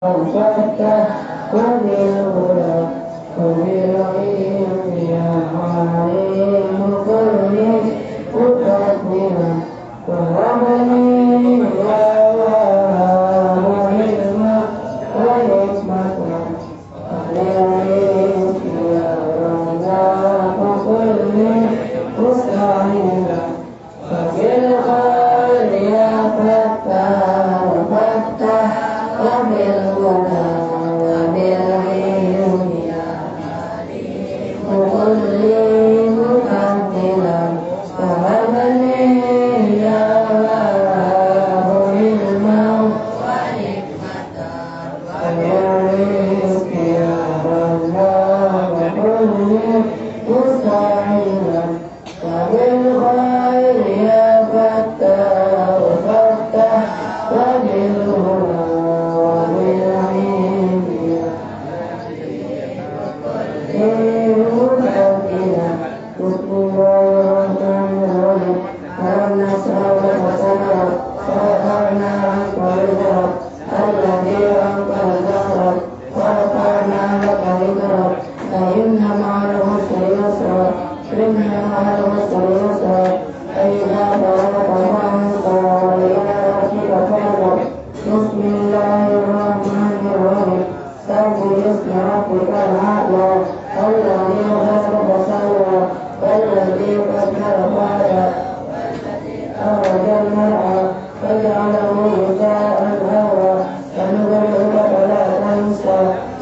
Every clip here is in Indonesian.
وفتح وبالهدى وبالعلم يا عليم كل مقدما وهبني يا وهاب علما وحكمة وبالعلم يا رزاق كل مستعينا وبالخير يا فتاح وفتح وبالهدى وبالعلم يا عليم كل مقدما وهبني يا وهاب علما وحكمة وبالرزق يا رزاق كل مستعينا وبالخير يا فتاح وفتح وبالهدى وبالعلم يا مقدما بسم الله الرحمن الرحيم ألم نشرح لك صدرك ووضعنا عنك وزرك الذي أنقض ظهرك ورفعنا لك ذكرك فإن مع العسر يسرا إن مع العسر يسرا فإذا فرغت فانصب وإلى ربك فارغب بسم الله الرحمن الرحيم سبح باسم ربك الأعلى الذي خلق فسوى والذي قدر فهدى أخرج المرعى فجعله غثاء أحوى سنقرئك فلا تنسى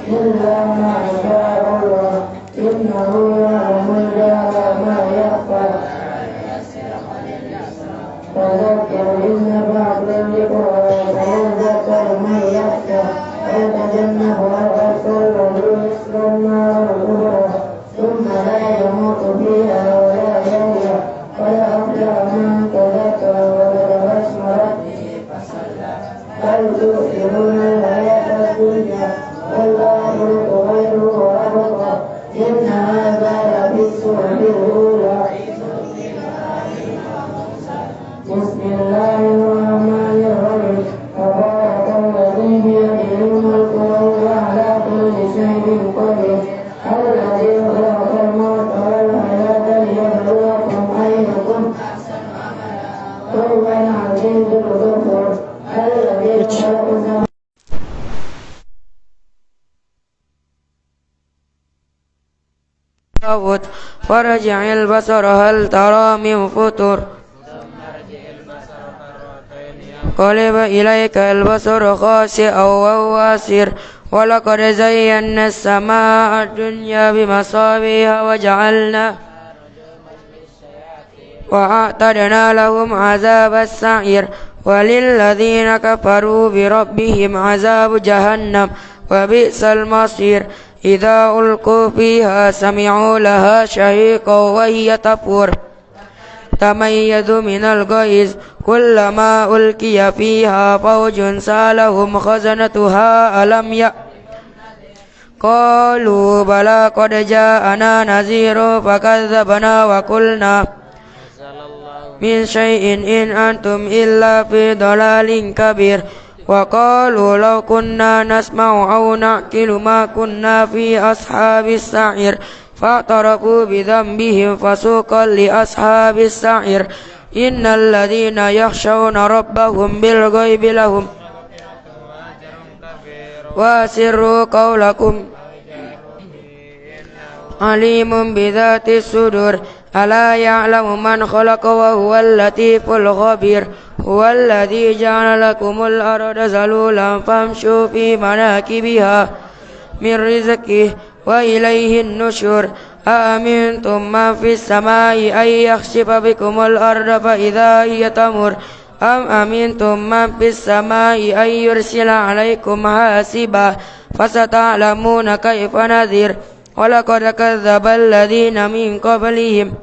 إلا ما شاء الله إنه يعلم الجهر ما يخفى فذكر إن بعض الذكرى سيذكر من يخشى ويتجنبها الأشقى الذي يصلى النار الكبرى ثم لا يموت فيها ولا يحيا قد أفلح من تزكى وذكر اسم ربه فصلى بل تؤثرون الحياة الدنيا والآخرة خير وأبقى إن هذا لفي الصحف الأولى بسم الله الرحمن الرحيم تبارك الذي بيده الملك وهو على كل شيء قدير الذي خلق الموت والحياة ليبلوكم أيكم أحسن عملا وهو العزيز الغفور الذي خلق فرجع البصر هل ترى من فطور قلب إليك البصر خاسئا وهو حسير ولقد زينا السماء الدنيا بمصابيح وأعتدنا لهم عذاب السعير وللذين كفروا بربهم عذاب جهنم وبئس المصير إذا ألقوا فيها سمعوا لها شهيقا وهي تفور تميز من الغيظ كلما ألقي فيها فوج سألهم خزنتها ألم قالوا بلى قد جاءنا نذير فكذبنا وقلنا من شيء إن أنتم إلا في ضلال كبير وقالوا لو كنا نسمع أو نعقل ما كنا في أصحاب السعير فاعترفوا بذنبهم فسوقا لأصحاب السعير إن الذين يخشون ربهم بالغيب لهم وأسروا قولكم عليم بذات الصدور ألا يعلم من خلق وهو اللطيف الخبير هو الذي جعل لكم الأرض ذلولا فامشوا في مناكبها من رزقه وإليه النشور أأمنتم من في السماء أن يخسف بكم الأرض فإذا هي تمر أم أمنتم من في السماء أن يرسل عليكم حاسبا فستعلمون كيف نذير ولقد كذب الذين من قبلهم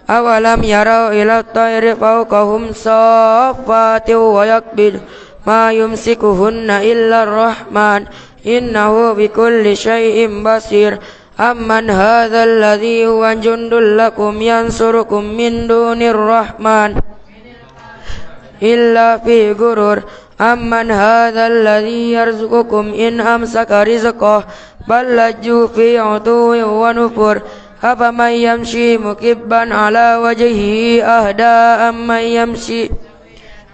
أولم يروا إلى الطير فوقهم صافات ويقبض ما يمسكهن إلا الرحمن إنه بكل شيء بصير أمن هذا الذي هو جند لكم ينصركم من دون الرحمن إلا في غرور أمن هذا الذي يرزقكم إن أمسك رزقه بل لجوا في عتو ونفر أفمن يمشي مكبا على وجهه أهدى أمن يمشي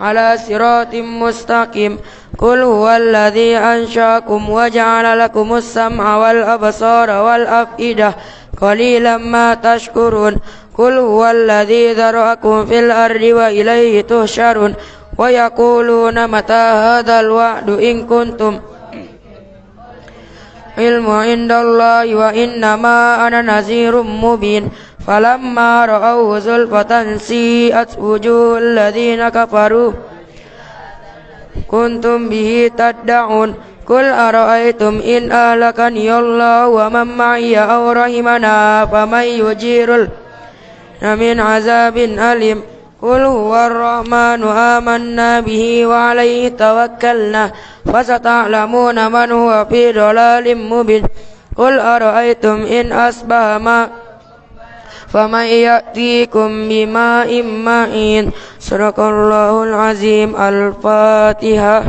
على صراط مستقيم قل هو الذي أنشأكم وجعل لكم السمع والأبصار والأفئدة قليلا ما تشكرون قل هو الذي ذرأكم في الأرض وإليه تحشرون ويقولون متى هذا الوعد إن كنتم علم عند الله وإنما أنا نذير مبين فلما رأوه زلفة سيئت وجوه الذين كفروا كنتم به تدعون قل أرأيتم إن أهلكني الله ومن معي أو رحمنا فمن يجير من عذاب أليم قل هو الرحمن آمنا به وعليه توكلنا فستعلمون من هو في ضلال مبين قل أرأيتم إن أصبح ماء فمن يأتيكم بماء معين صدق الله العظيم. الفاتحة.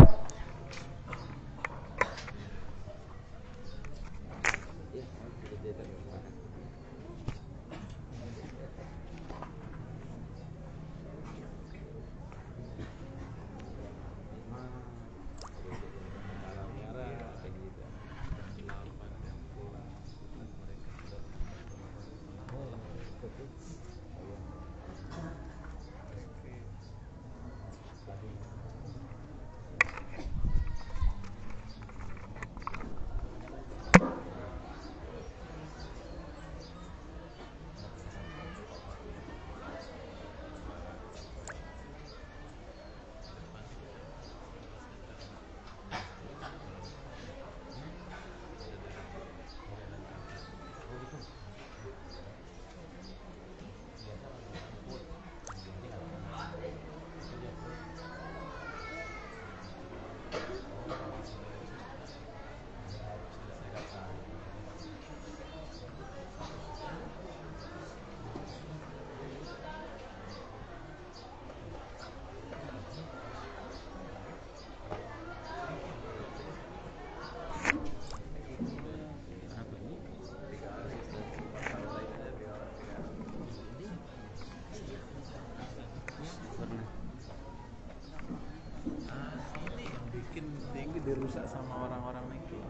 Dirusak sama orang-orang niki.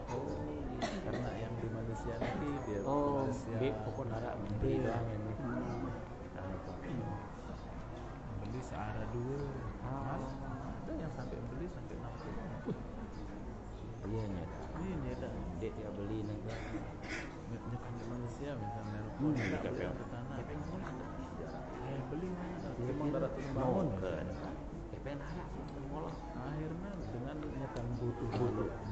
Karena yang di Malaysia niki dia Malaysia. Pokok narak beli doang ini. Beli searah dua. Ada yang sampai beli sampai 60. Iya nya. Iya nya. Dek dia beli nanti. Nyekan di Malaysia misalnya di KPM ke tanah. Beli mana? Memang darat bangun ke KPM narak ngolah. Akhirnya dengan nyekan butuh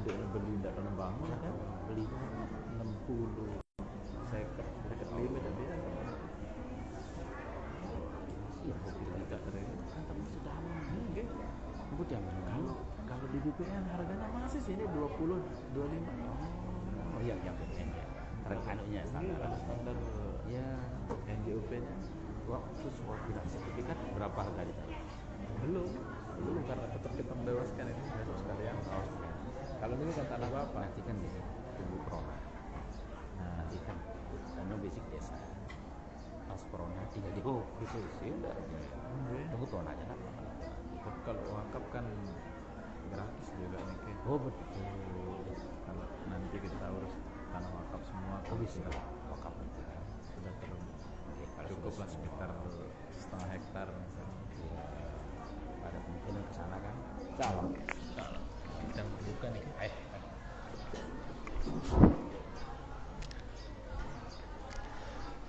dia beli tidak tanam bangun kan beli 60 seket limit dia ya hobi tidak keren kan tapi sudah enggak buat yang kalau di BPN harganya masih sini 20 25 oh yang BPN ya anunya standar ya NJOP nya waktu sekolah tidak sertifikat berapa harga di sana belum karena tetap kita mendewaskan ini besok sekalian. Kalau ini kan tanah bapak nanti kan bisa tunggu corona. Nah nanti kan karena basic desa pas corona tinggal di gitu sih udah tunggu corona aja kan. Kalau wakaf kan gratis juga nih. Oh betul. Kalau nanti kita urus tanah wakaf semua bisa wakaf nanti kan sudah cukup lah sekitar setengah hektar misalnya. Ada kemungkinan ke sana kan? Salam. Kita buka nih.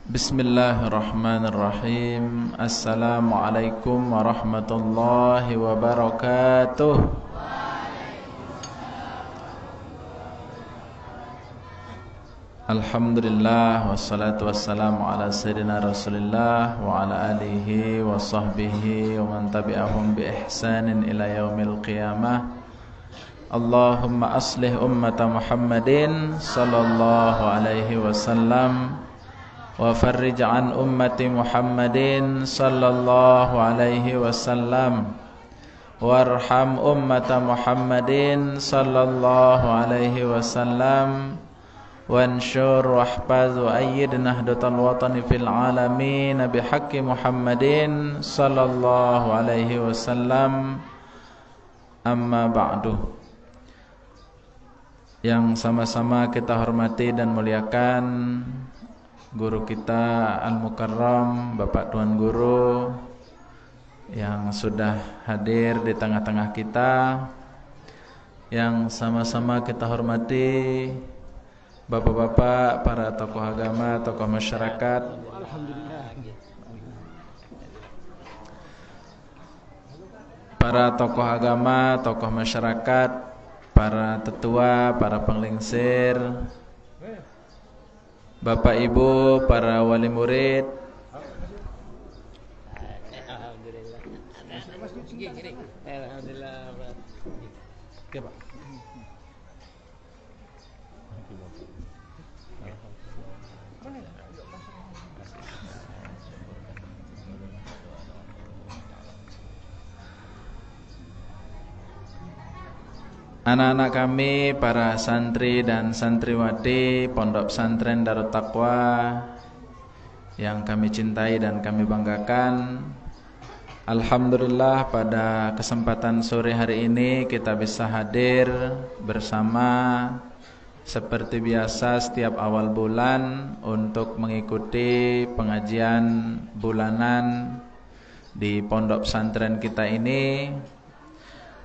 Bismillahirrahmanirrahim. Assalamualaikum warahmatullahi wabarakatuh. Alhamdulillah wassalatu wassalamu ala sayyidina Rasulillah wa ala alihi wa sahbihi wa man tabi'ahum bi ihsanin ila yaumil qiyamah. Allahumma aslih ummata Muhammadin sallallahu alaihi wasallam wa farrij an ummati Muhammadin sallallahu alaihi wasallam warham ummata Muhammadin sallallahu alaihi wasallam wansyur wahfaz wa ayyid nahdatal watani fil alamin bihaqqi Muhammadin sallallahu alaihi wasallam. Amma ba'du. Yang sama-sama kita hormati dan muliakan guru kita Al-Mukarram, Bapak Tuan Guru yang sudah hadir di tengah-tengah kita. Yang sama-sama kita hormati bapak-bapak, para tokoh agama, tokoh masyarakat. Para tokoh agama, tokoh masyarakat, para tetua, para penglingsir, Bapak Ibu, para wali murid. Anak-anak kami, para santri dan santriwati Pondok Pesantren Darut Taqwa yang kami cintai dan kami banggakan. Alhamdulillah pada kesempatan sore hari ini kita bisa hadir bersama seperti biasa setiap awal bulan untuk mengikuti pengajian bulanan di Pondok Pesantren kita ini.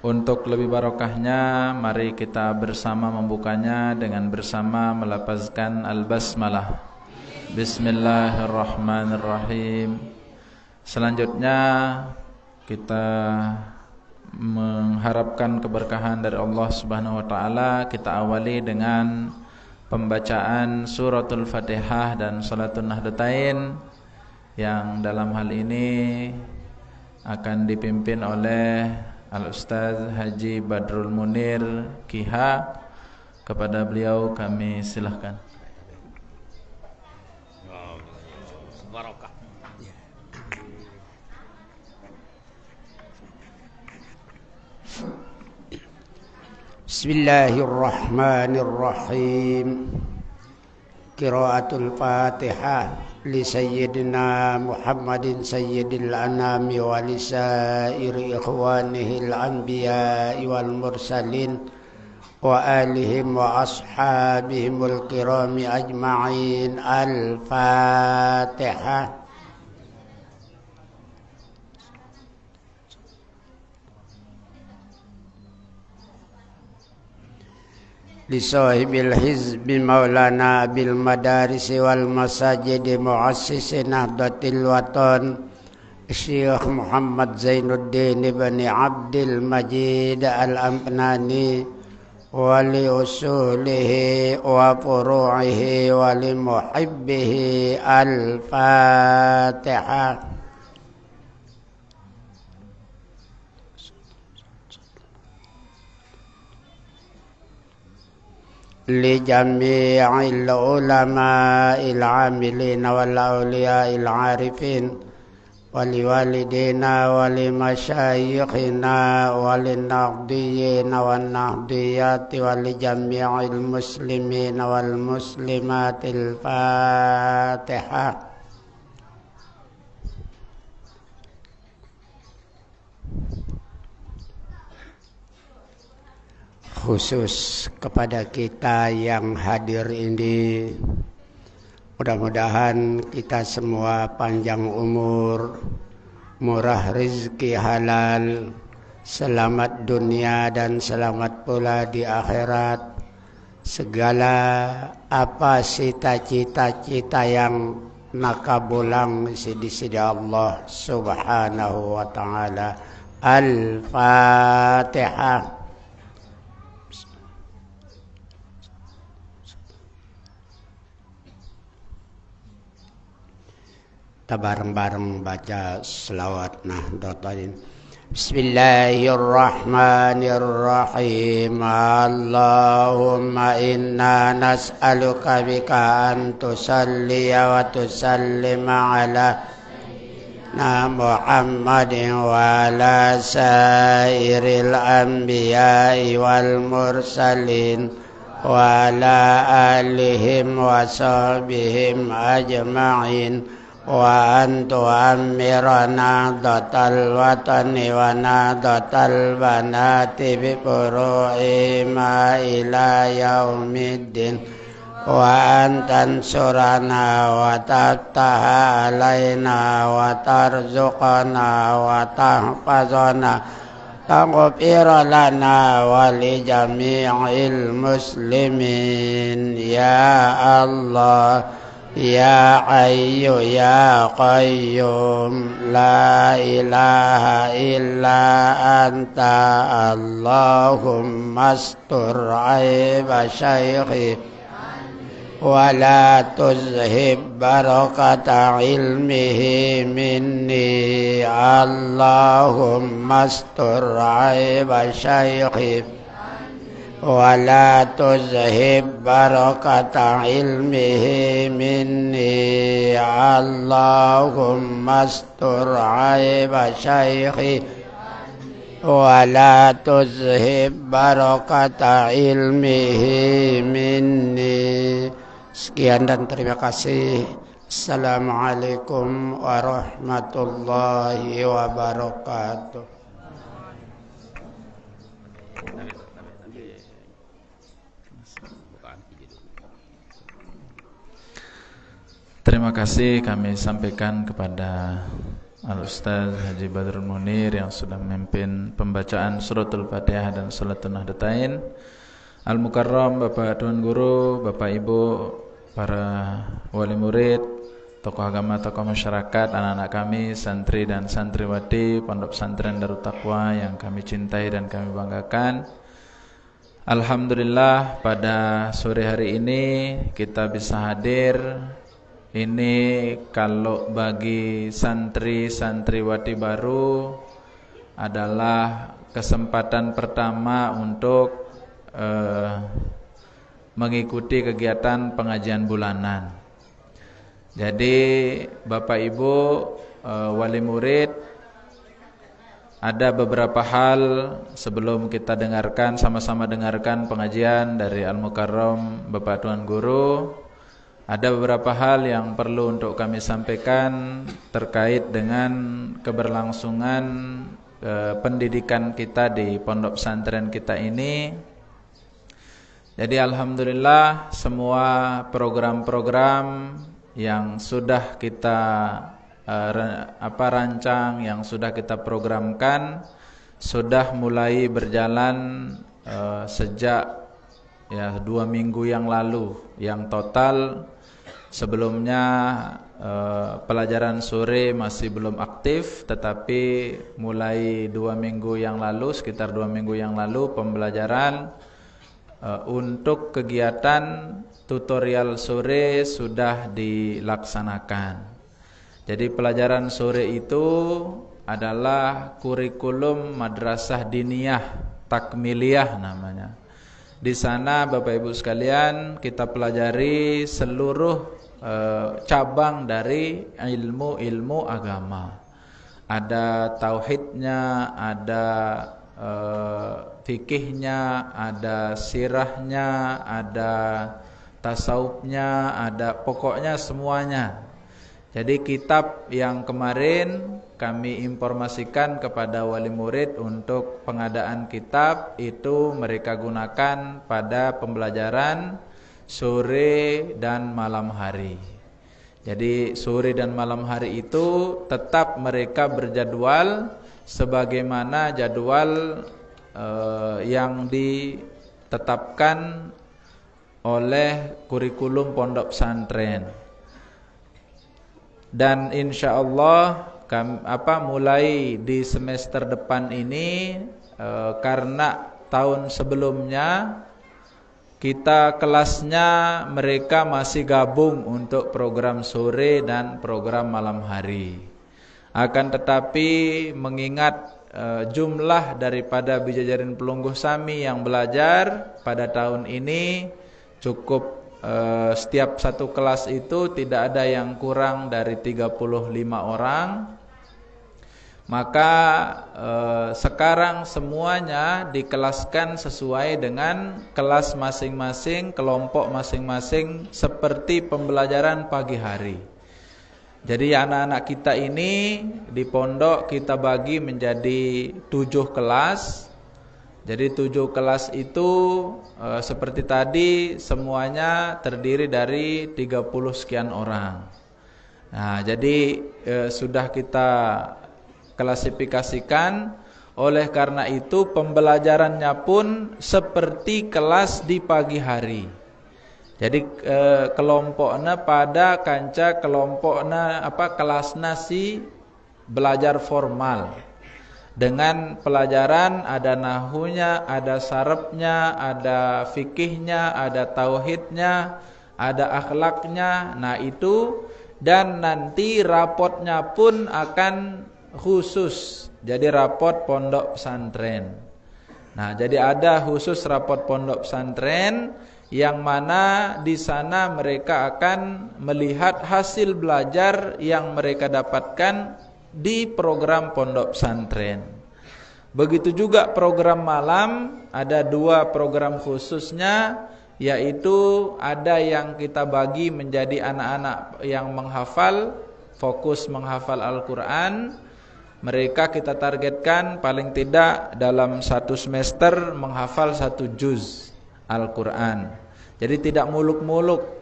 Untuk lebih barokahnya, mari kita bersama membukanya dengan bersama melafazkan al-basmalah. Bismillahirrahmanirrahim. Selanjutnya kita mengharapkan keberkahan dari Allah Subhanahu wa taala. Kita awali dengan pembacaan suratul Fatihah dan salatun Nahdatain yang dalam hal ini akan dipimpin oleh Al-Ustaz Haji Badrul Munir Kiha. Kepada beliau kami silahkan. Bismillahirrahmanirrahim. Qiraatul Fatihah li sayyidina Muhammadin sayyidil anami wa li sairi ikhwanihil anbiya'i wal mursalin wa alihim wa ashabihimul kirami ajma'in. Al-Fatihah. Li sahibil hizbi maulana bil madarisi wal masajidi muassisi Nahdlatul Watan Syekh Muhammad Zainuddin ibn Abdul Majid Al-Amnani wa li usulihi wa furu'ihi wa li muhibbihi. Al-Fatihah. Li jami'il ulama'il 'amilin wal awliya'il 'arifin wa li walidina wa li masyayikhina wa li nahdiyina wan nahdiyati wa li jami'il muslimin wal muslimatil Fatihah. Khusus kepada kita yang hadir ini, mudah-mudahan kita semua panjang umur, murah rezeki halal, selamat dunia dan selamat pula di akhirat. Segala apa cita-cita yang nakabulang di sisi Allah Subhanahu wa taala. Al-Fatihah. Kita bareng-bareng baca selawat Nahdlatain. Bismillahirrahmanirrahim. Allahumma inna nas'aluka bika an tusalliya wa tusallima ala محمد وعلى سائر الأنبياء والمرسلين وعلى آلهم وصحبهم أجمعين وأن تعمر نهضة الوطن ونهضة البنات بفروعهما إلى يوم الدين وأن تنصرنا وتفتح علينا وترزقنا وتحفظنا تغفر لنا ولجميع المسلمين يا الله يا حي يا قيوم لا إله إلا أنت اللهم استر عيب شيخي ولا تذهب بركة علمه مني اللهم استر عيب شيخي ولا تذهب بركة علمه مني اللهم استر عيب شيخي ولا تذهب بركة علمه مني. Sekian dan terima kasih. Assalamualaikum warahmatullahi wabarakatuh. Terima kasih kami sampaikan kepada Al-Ustaz Haji Badrul Munir yang sudah memimpin pembacaan suratul Fatihah dan salatul Nahdlatain. Al-Mukarram, Bapak Tuan Guru, Bapak Ibu, para wali murid, tokoh agama, tokoh masyarakat, anak-anak kami, santri dan santriwati Pondok Pesantren Darut Taqwa yang kami cintai dan kami banggakan. Alhamdulillah pada sore hari ini kita bisa hadir. Ini kalau bagi santri-santriwati baru adalah kesempatan pertama untuk mengikuti kegiatan pengajian bulanan. Jadi Bapak Ibu wali murid, ada beberapa hal sebelum kita dengarkan, sama-sama dengarkan pengajian dari Al-Mukarram Bapak Tuan Guru. Ada beberapa hal yang perlu untuk kami sampaikan terkait dengan keberlangsungan pendidikan kita di pondok pesantren kita ini. Jadi alhamdulillah semua program-program yang sudah kita rancang, yang sudah kita programkan sudah mulai berjalan sejak 2 minggu yang lalu. Yang total sebelumnya pelajaran sore masih belum aktif, tetapi mulai 2 minggu yang lalu, sekitar 2 minggu yang lalu pembelajaran untuk kegiatan tutorial sore sudah dilaksanakan. Jadi pelajaran sore itu adalah kurikulum madrasah diniyah takmiliyah namanya. Di sana Bapak Ibu sekalian kita pelajari seluruh cabang dari ilmu-ilmu agama. Ada tauhidnya, ada fikihnya, ada sirahnya, ada tasawufnya, ada pokoknya semuanya. Jadi kitab yang kemarin kami informasikan kepada wali murid untuk pengadaan kitab itu mereka gunakan pada pembelajaran sore dan malam hari. Jadi sore dan malam hari itu tetap mereka berjadwal sebagaimana jadwal yang ditetapkan oleh kurikulum pondok pesantren. Dan insya Allah mulai di semester depan ini karena tahun sebelumnya kita kelasnya mereka masih gabung untuk program sore dan program malam hari. Akan tetapi mengingat jumlah daripada Bijajarin Pelungguh Sami yang belajar pada tahun ini cukup setiap satu kelas itu tidak ada yang kurang dari 35 orang. Maka sekarang semuanya dikelaskan sesuai dengan kelas masing-masing, kelompok masing-masing, seperti pembelajaran pagi hari. Jadi anak-anak kita ini di pondok kita bagi menjadi 7 kelas. Jadi 7 kelas itu seperti tadi semuanya terdiri dari 30 sekian orang. Nah, jadi sudah kita klasifikasikan. Oleh karena itu pembelajarannya pun seperti kelas di pagi hari. Jadi kelompoknya pada kanca kelompoknya kelasnya si belajar formal. Dengan pelajaran ada nahunya, ada sarafnya, ada fikihnya, ada tauhidnya, ada akhlaknya. Nah itu, dan nanti rapotnya pun akan khusus. Jadi rapot pondok pesantren. Nah, jadi ada khusus rapot pondok pesantren yang mana di sana mereka akan melihat hasil belajar yang mereka dapatkan di program pondok pesantren. Begitu juga program malam, ada 2 program khususnya, yaitu ada yang kita bagi menjadi anak-anak yang menghafal, fokus menghafal Al-Quran. Mereka kita targetkan paling tidak dalam 1 semester menghafal 1 juz Al-Quran. Jadi tidak muluk-muluk.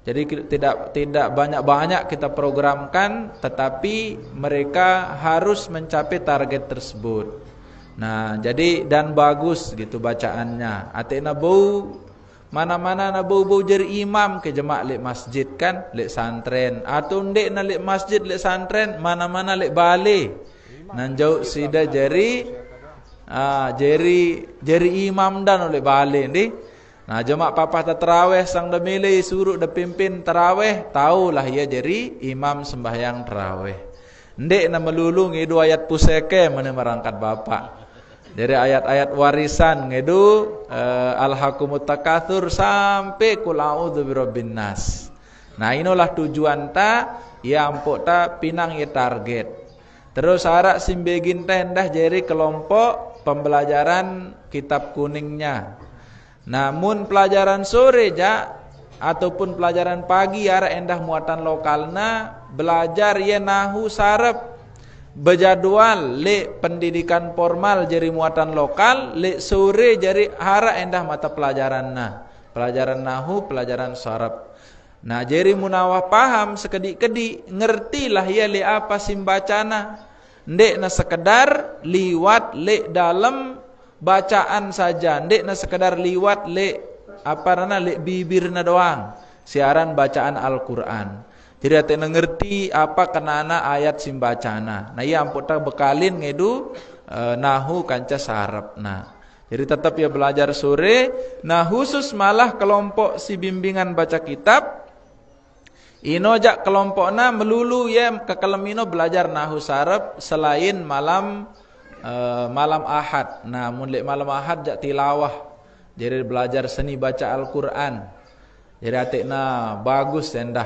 Jadi tidak banyak-banyak kita programkan, tetapi mereka harus mencapai target tersebut. Nah, jadi dan bagus gitu bacaannya. Atina bau mana-mana na bau jadi imam ke jemaah lek masjid kan, lek santren. Atau ndek na lek masjid lek santren, mana-mana lek bale. Nan jauh sida jeri imam dan oleh bale ndi. Nah, jemaah papa tarawih sang demile suruh de pimpin tarawih, tahulah ia jadi imam sembahyang tarawih. Ndek na melulu ngidu ayat puseke mana merangkat bapak. Dari ayat-ayat warisan ngidu alhaqumut takatsur sampai qul a'udzu birabbin nas. Nah, inilah tujuan ta ya ampok ta pinang ya target. Terus arak simbegin tendah jadi kelompok pembelajaran kitab kuningnya. Namun pelajaran sore ataupun pelajaran pagi arak endah muatan lokalna belajar ye nahu saraf bejadwal le pendidikan formal jadi muatan lokal, le sore jadi arak endah mata pelajaranna, pelajaran nahu, pelajaran saraf. Nah, jadi munawah paham sekedik-kedik, ngertilah ya le apa simbacana. Ndek na sekedar liwat le dalam bacaan saja, ndek na sekedar liwat le le bibirna doang. Siaran bacaan Al-Qur'an. Jadi ate ngerti apa kenana ayat simbacana. Nah, ya ampun tak bekalin ngedu nahu kanca sarap. Nah, jadi tetap ya belajar sore. Nah, khusus malah kelompok si bimbingan baca kitab ino jak kelompokna melulu ya kekelemino belajar nahu saraf selain malam Ahad. Nah, mulai malam Ahad jak tilawah. Jadi belajar seni baca Al-Qur'an. Jadi atikna bagus endah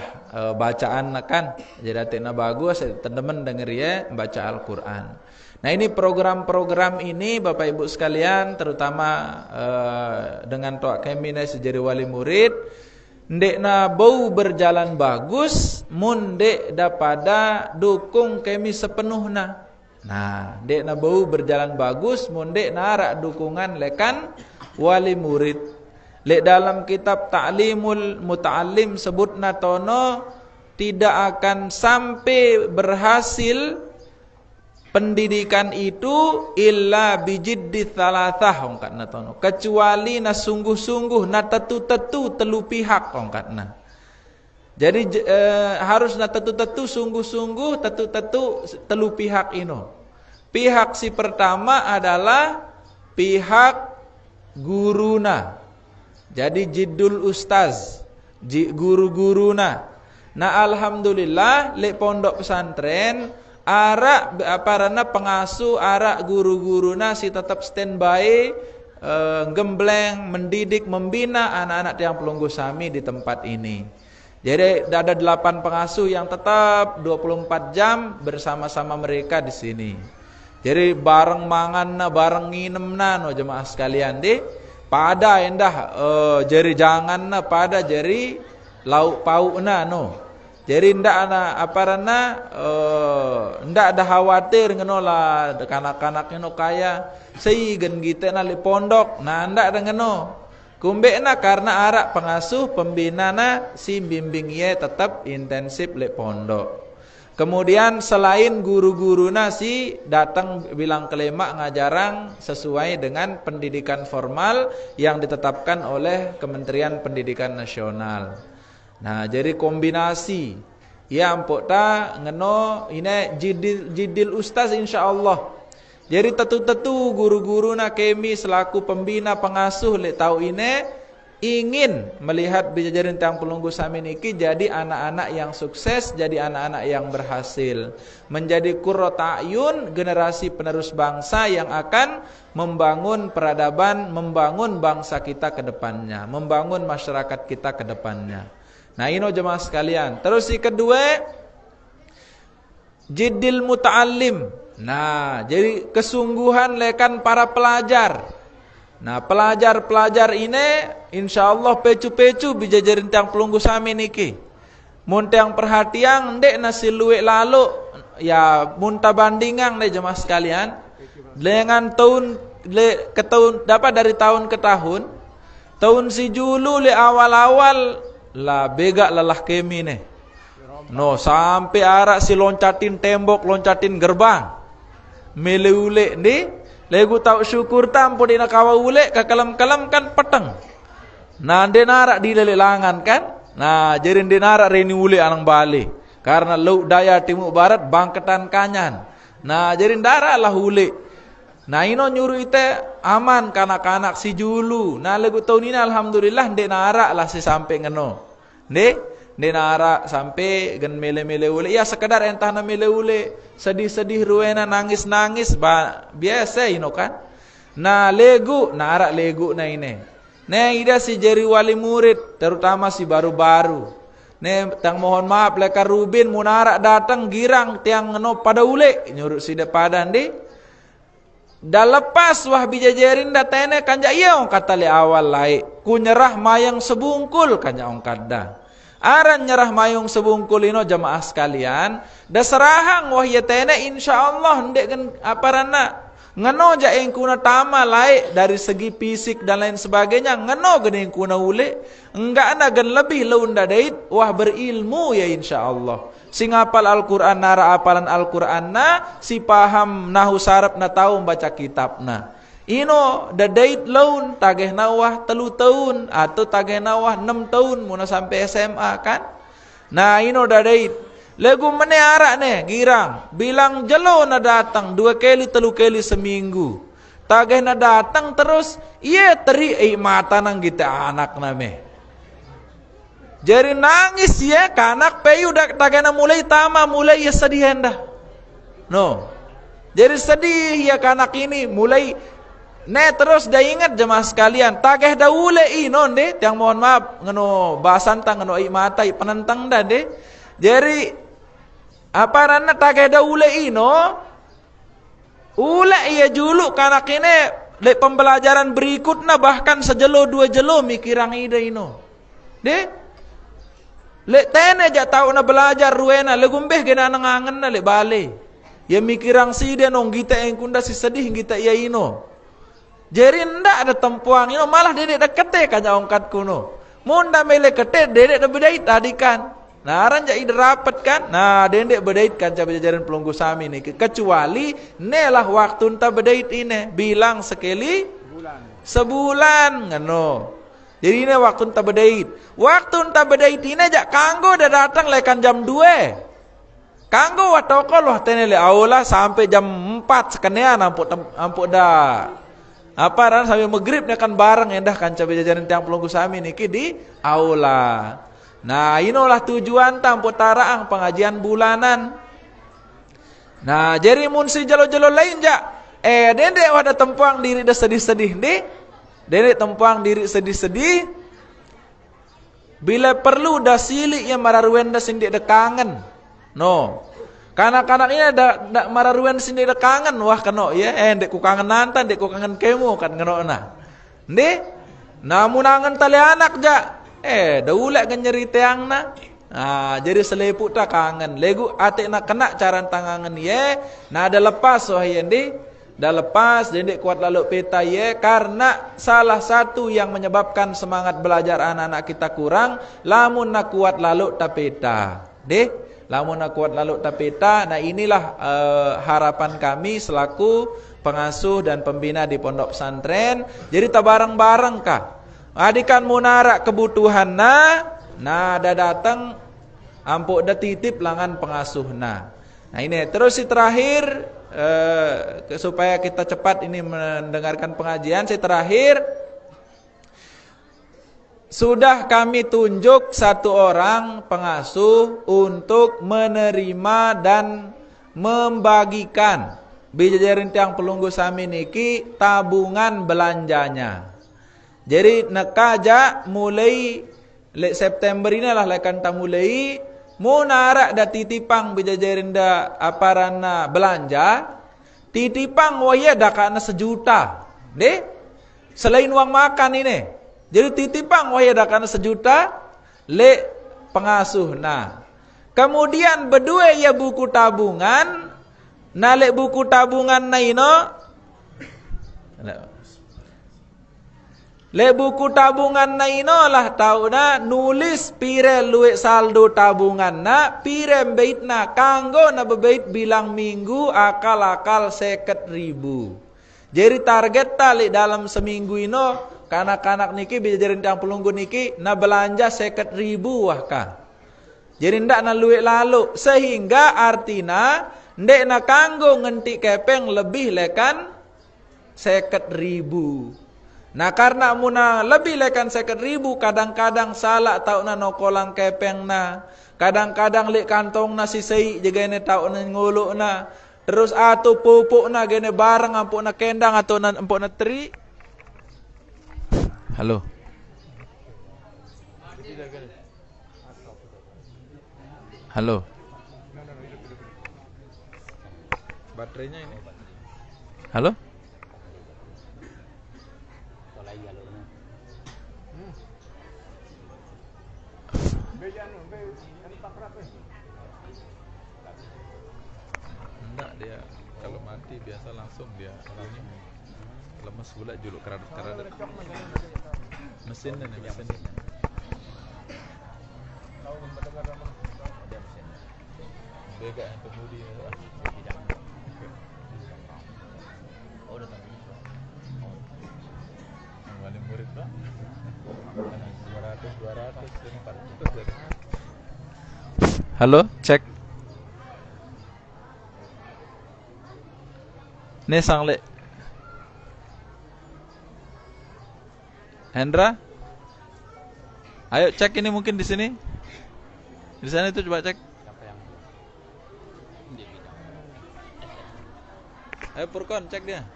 bacaan kan. Jadi atikna bagus teman-teman denger ya baca Al-Qur'an. Nah, ini program-program ini Bapak Ibu sekalian, terutama dengan toak kami sejari wali murid, ndek na bau berjalan bagus, mun ndek dapada dukung kami sepenuhna. Nah, ndek na bau berjalan bagus, mun ndek narak dukungan lekan wali murid. Lek dalam kitab Ta'limul Muta'allim sebutna tono tidak akan sampai berhasil pendidikan itu illa bijiddi thalathah ongkatna tono, kecuali na sungguh-sungguh na tetu-tetu telu pihak ongkatna. Jadi harus na tetu-tetu sungguh-sungguh tetu-tetu telu pihak ino. Pihak si pertama adalah pihak guruna. Jadi jiddul ustaz, guru-guruna. Nah, alhamdulillah lek pondok pesantren arak pengasuh arak guru-guruna si tetap standby gembleng mendidik membina anak-anak yang pelunggu sami di tempat ini. Jadi ada 8 pengasuh yang tetap 24 jam bersama-sama mereka di sini. Jadi bareng mangan na, bareng nginem na no jemaah sekalian di. Pada endah jari jangan na, pada jari lauk pauk na no. Jadi ndak ana aparana ndak ada khawatir ngono lah kanak-kanak ngono kaya seigen kita na li pondok. Nah ndak ada ngono. Kumbe na karena arak pengasuh pembina na si bimbing ye tetap intensif li pondok. Kemudian selain guru-guru nasi datang bilang kelima ngajarang sesuai dengan pendidikan formal yang ditetapkan oleh Kementerian Pendidikan Nasional. Nah, jadi kombinasi ya ampok ta ngeno ini jidil ustaz insyaallah. Jadi tetu-tetu guru-guru na kemi selaku pembina pengasuh lek tahu ini ingin melihat Bijajarin Tiang Pelunggu Sami niki jadi anak-anak yang sukses, jadi anak-anak yang berhasil, menjadi qurrata ayun generasi penerus bangsa yang akan membangun peradaban, membangun bangsa kita ke depannya, membangun masyarakat kita ke depannya. Nah, ini jemaah sekalian. Terus yang kedua, jiddil muta'allim. Nah, jadi kesungguhan lekan para pelajar. Nah, pelajar-pelajar ini insyaallah pecu-pecu Bijajarin Tiang Pelunggu Sami niki. Mun tiang perhatian ndek nasi luwek lalu ya munta bandingan deh jemaah sekalian. Dengan tahun ke tahun dapat dari tahun ke tahun. Tahun si julu le awal-awal lah bega lelah kemi nih. No, sampai arak si loncatin tembok, loncatin gerbang. Meleule nih, legu tahu syukur tampo dina kawa ule kakalam-kalam kan peteng. Nah, denarak di lelelangan kan? Nah, jadi denarak reni ule anang bali. Karena laut daya timur barat bangketan kanyan. Nah, jadi darak lah ule. Nah, ino nyuruh ite aman kanak-kanak si julu. Nah, legu tahun ini alhamdulillah denarak lah si sampai ngeno. Ndek nara sampai gen mele-mele ule. Ya sekedar entah na mele ule, sedih-sedih ruena nangis-nangis biasa ino kan. Nah, legu nara legu na ini. Nah, ida si jeri wali murid terutama si baru-baru. Nah, tang mohon maaf leka Rubin munara datang girang tiang ngeno pada ule nyuruh si depadan di. Dah lepas wah Bijajarin datene kanja iya ong kata le awal lai ku nyerah mayang sebungkul kanja ong kada aran nyerah mayang sebungkul ino jamaah sekalian dah serahang wah yetene insyaallah ndek kan aparana ngeno ja eng kuna tama lai dari segi fisik dan lain sebagainya ngeno gede eng kuna ule enggak ana gen lebih leunda dait wah berilmu ya insyaallah. Si ngapal Al-Quran, nara apalan Al-Quran na, si paham nahu sarap na tahu membaca kitab na. Ino, dadait laun, tageh nawah 3 tahun, atau tageh nawah 6 tahun, muna sampai SMA kan. Nah, ino dadait. Legu mene arak nih, girang. Bilang jelo na datang, 2 kali 3 kali seminggu. Tageh na datang terus, iya teri mata nang kita anak name. Jadi nangis ya kanak peyu dak tagana mulai tama mulai ya sedih hendah. No. Jadi sedih ya kanak ini mulai terus dah ingat jemaah sekalian tageh dah ule non deh yang mohon maaf ngeno bahasan tang ngeno mata penentang dah deh. Jadi apa rana tageh dah ule ule ya julu kanak ini le pembelajaran berikutnya bahkan sejelo 2 jelo mikirang ide ino. Deh lek tene ja tau na belajar ruena legumbeh gena nangangen na lek bale ya mikirang si dia nong kita yang kunda si sedih kita ya ino jadi ndak ada tempuang ino malah dedek dekete kanya ongkat kuno munda mele kete dedek da bedait tadi kan nah aran ja ide rapat kan nah dedek bedait kanca Bijajarin Pelunggu Sami ni kecuali nelah waktu enta bedait ini bilang sekali sebulan ngeno. Jadi ini waktu entah bedait. Waktu entah bedait ini aja kanggo dah datang lekan jam 2. Kanggo watokol wah tenele aula sampai jam 4 sekenean ampuk dah. Apa ran sampai maghrib nya kan bareng endah kanca Bijajarin Tiang Pelunggu Sami niki di aula. Nah, inolah tujuan tampuk taraang pengajian bulanan. Nah, jadi mun si jalo-jalo lain ja dendek wada tempuang diri dah sedih-sedih di. Dedek tempuang diri sedih-sedih bila perlu dah silik yang mararwenda sindik de kangen no Kanak-kanak ini ada mararuan sini ada kangen wah keno ya. Ndek ku kangen nantan, ndek ku kangen kemo kan keno nah. Ndek namun angen tali anak ja. Daulek kan nyeri teang na. Nah, jadi selepuk tak kangen. Legu atik nak kena caran tangangan ye. Nah ada lepas wah ye ndi. Dah lepas, dia kuat lalu peta ye. Karena salah satu yang menyebabkan semangat belajar anak-anak kita kurang, lamun nak kuat lalu tapeta. Deh, lamun nak kuat lalu tapeta. Nah inilah harapan kami selaku pengasuh dan pembina di pondok pesantren. Jadi tak bareng-bareng kah? Adikan munarak kebutuhan nah dah datang ampuk dah titip langan pengasuh nah ini terus si terakhir supaya kita cepat ini mendengarkan pengajian. Si terakhir sudah kami tunjuk satu orang pengasuh untuk menerima dan membagikan bijajarin tiang pelunggu sami niki tabungan belanjanya. Jadi nekaja mulai September ini lah lekan ta mulai mau narak da titipang bijajarin da aparana belanja titipang waya da kana 1 juta deh selain uang makan ini. Jadi titipang waya da kana 1 juta le pengasuh nah. Kemudian berdua ya buku tabungan nah le buku tabungan na ino le buku tabungan na ino lah tau na nulis pire luwe saldo tabungan na pire beit na kanggo na bebeit bilang minggu akal-akal 50.000. Jadi target tali dalam seminggu ino kanak-kanak niki bijajarin tiang pelunggu niki na belanja 50.000 wah kah. Jadi ndak na luwe lalu sehingga artina ndek na kanggo ngenti kepeng lebih lekan 50.000. Nah karena muna lebih lekan 50.000 kadang-kadang salah tau na nokolang kepeng na. Kadang-kadang lek kantong na sisei jaga ini tau na nguluk na. Terus atau pupuk na gene barang ampuk na kendang atau na ampuk na teri. Halo. Halo. Baterainya ini. Halo. Enggak dia kalau mati biasa langsung dia ini lemes pula juluk keradat-keradat mesin dan mesin bega yang kemudi udah tahu yang paling murid lah 200 400. Halo, cek. Nih sang le. Hendra, ayo cek ini mungkin di sini. Di sana itu coba cek. Ayo Purkon cek dia.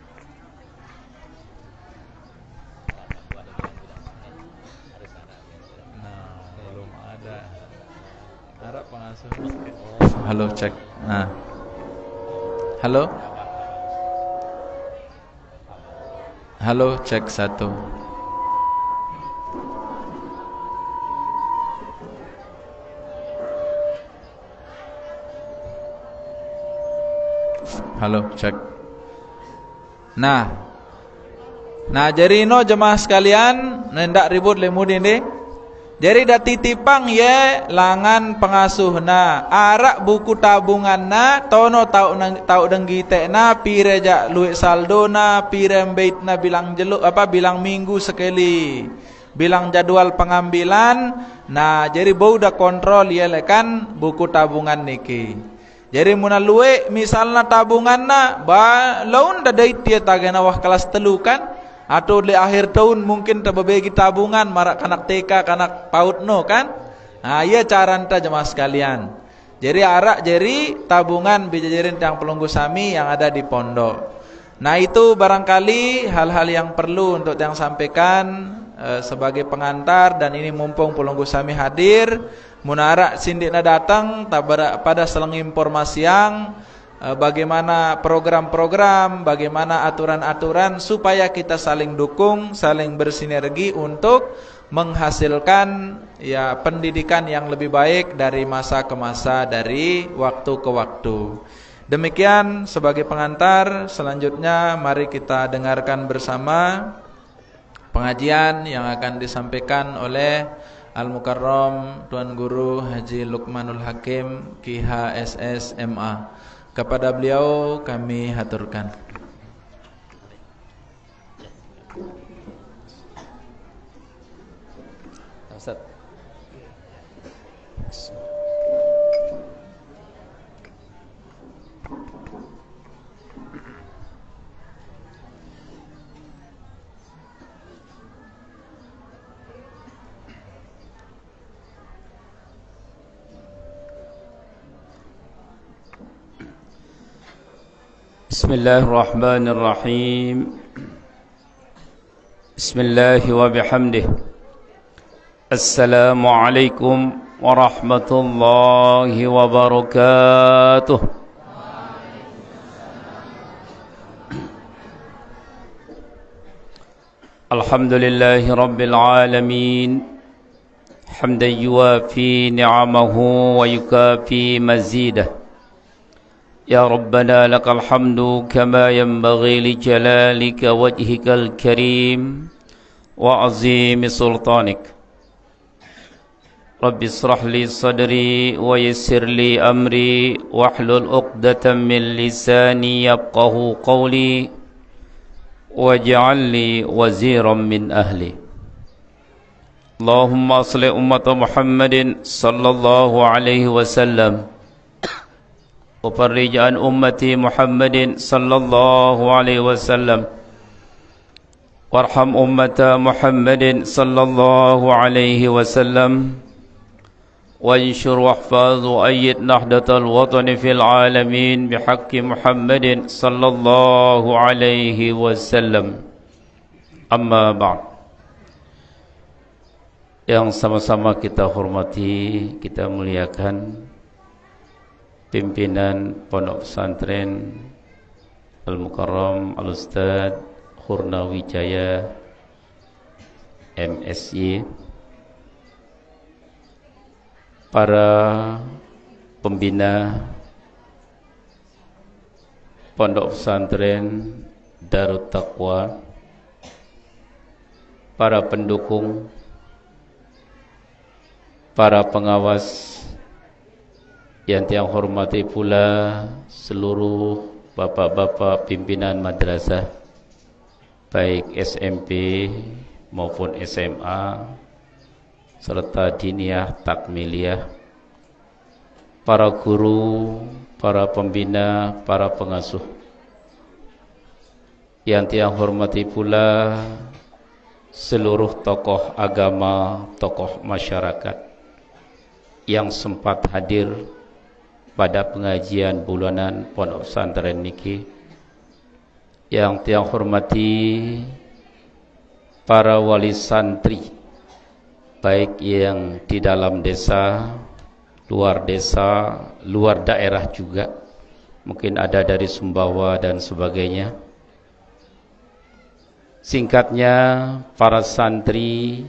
Nah, belum ada. Harap pengasuh. Halo cek. Nah. Halo. Halo cek 1. Halo cek. Nah jadi no jemaah sekalian nendak ribut lemudin deh. Jadi dah titipang ye langan pengasuh na arak buku tabungan na tono tau denggi tek na pire jak luik saldo na pire beit na bilang jeluk bilang minggu sekali bilang jadwal pengambilan. Nah jadi bau dah kontrol ye lekan buku tabungan niki. Jadi muna luik misalnya tabungan na laun dah dait dia tagana wah kelas 3 kan. Atau di akhir tahun mungkin terbebagi tabungan marak kanak TK kanak PAUD no kan. Nah iya cara anta jemaah sekalian. Jadi arak jadi tabungan bijajarin tiang pelunggu sami yang ada di pondok. Nah itu barangkali hal-hal yang perlu untuk yang sampaikan sebagai pengantar, dan ini mumpung Pulunggu Sami hadir, munara sindikna datang pada selang informasi yang bagaimana program-program, bagaimana aturan-aturan supaya kita saling dukung, saling bersinergi untuk menghasilkan ya pendidikan yang lebih baik dari masa ke masa, dari waktu ke waktu. Demikian sebagai pengantar. Selanjutnya mari kita dengarkan bersama pengajian yang akan disampaikan oleh Al-Mukarram Tuan Guru Haji Luqmanul Hakim KHSS MA. Kepada beliau kami haturkan. Ustaz. Bismillahirrahmanirrahim. Bismillah wa bihamdih. Assalamualaikum warahmatullahi wabarakatuh. Alhamdulillahi rabbil alamin. Hamdan yuwafi ni'amahu wa yukafi mazidah. Ya Rabbana lakal hamdu kama yanbaghi li jalalika wajhikal karim wa azimi sultanik. Rabbi israh li sadri wa yassir li amri wahlul 'uqdatam min lisani yafqahu qawli waj'al li waziran min ahli. Allahumma salli ummata Muhammadin sallallahu alaihi wasallam وفرج عن أمتي محمد صلى الله عليه وسلم وارحم أمة محمد صلى الله عليه وسلم وانشر واحفظ وأيد نهضة الوطن في العالمين بحق محمد صلى الله عليه وسلم. أما بعد. Yang sama-sama kita hormati, kita muliakan pimpinan Pondok Pesantren Al-Mukarram Al-Ustaz Khurnawijaya MSY, para pembina Pondok Pesantren Darut Taqwa, para pendukung, para pengawas, yang tiang hormati pula seluruh bapak-bapak pimpinan madrasah, baik SMP maupun SMA, serta diniyah, takmiliyah, para guru, para pembina, para pengasuh. Yang tiang hormati pula seluruh tokoh agama, tokoh masyarakat yang sempat hadir pada pengajian bulanan Pondok Pesantren niki. Yang tiang hormati para wali santri, baik yang di dalam desa, luar daerah juga, mungkin ada dari Sumbawa dan sebagainya. Singkatnya, para santri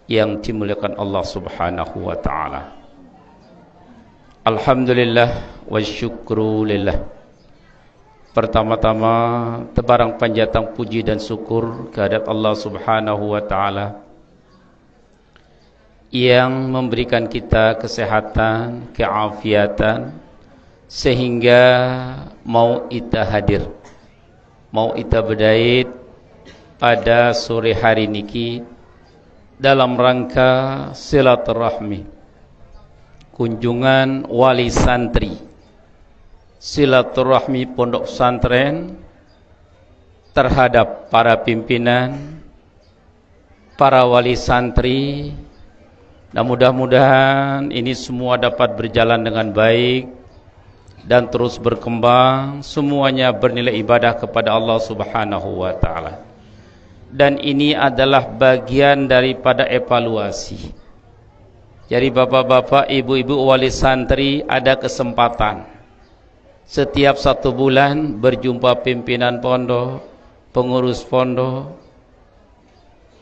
yang dimuliakan Allah Subhanahu wa ta'ala. Alhamdulillah wa syukru lillah. Pertama-tama tebarang panjatang puji dan syukur kehadirat Allah Subhanahu wa ta'ala yang memberikan kita kesehatan, keafiatan, sehingga mau kita hadir, mau kita berdait pada sore hari niki dalam rangka silaturahmi, kunjungan wali santri, silaturahmi pondok pesantren terhadap para pimpinan, para wali santri. Dan mudah-mudahan ini semua dapat berjalan dengan baik dan terus berkembang, semuanya bernilai ibadah kepada Allah Subhanahu wa ta'ala. dan ini adalah bagian daripada evaluasi. Jadi bapak-bapak, ibu-ibu wali santri ada kesempatan setiap 1 bulan berjumpa pimpinan pondok, pengurus pondok,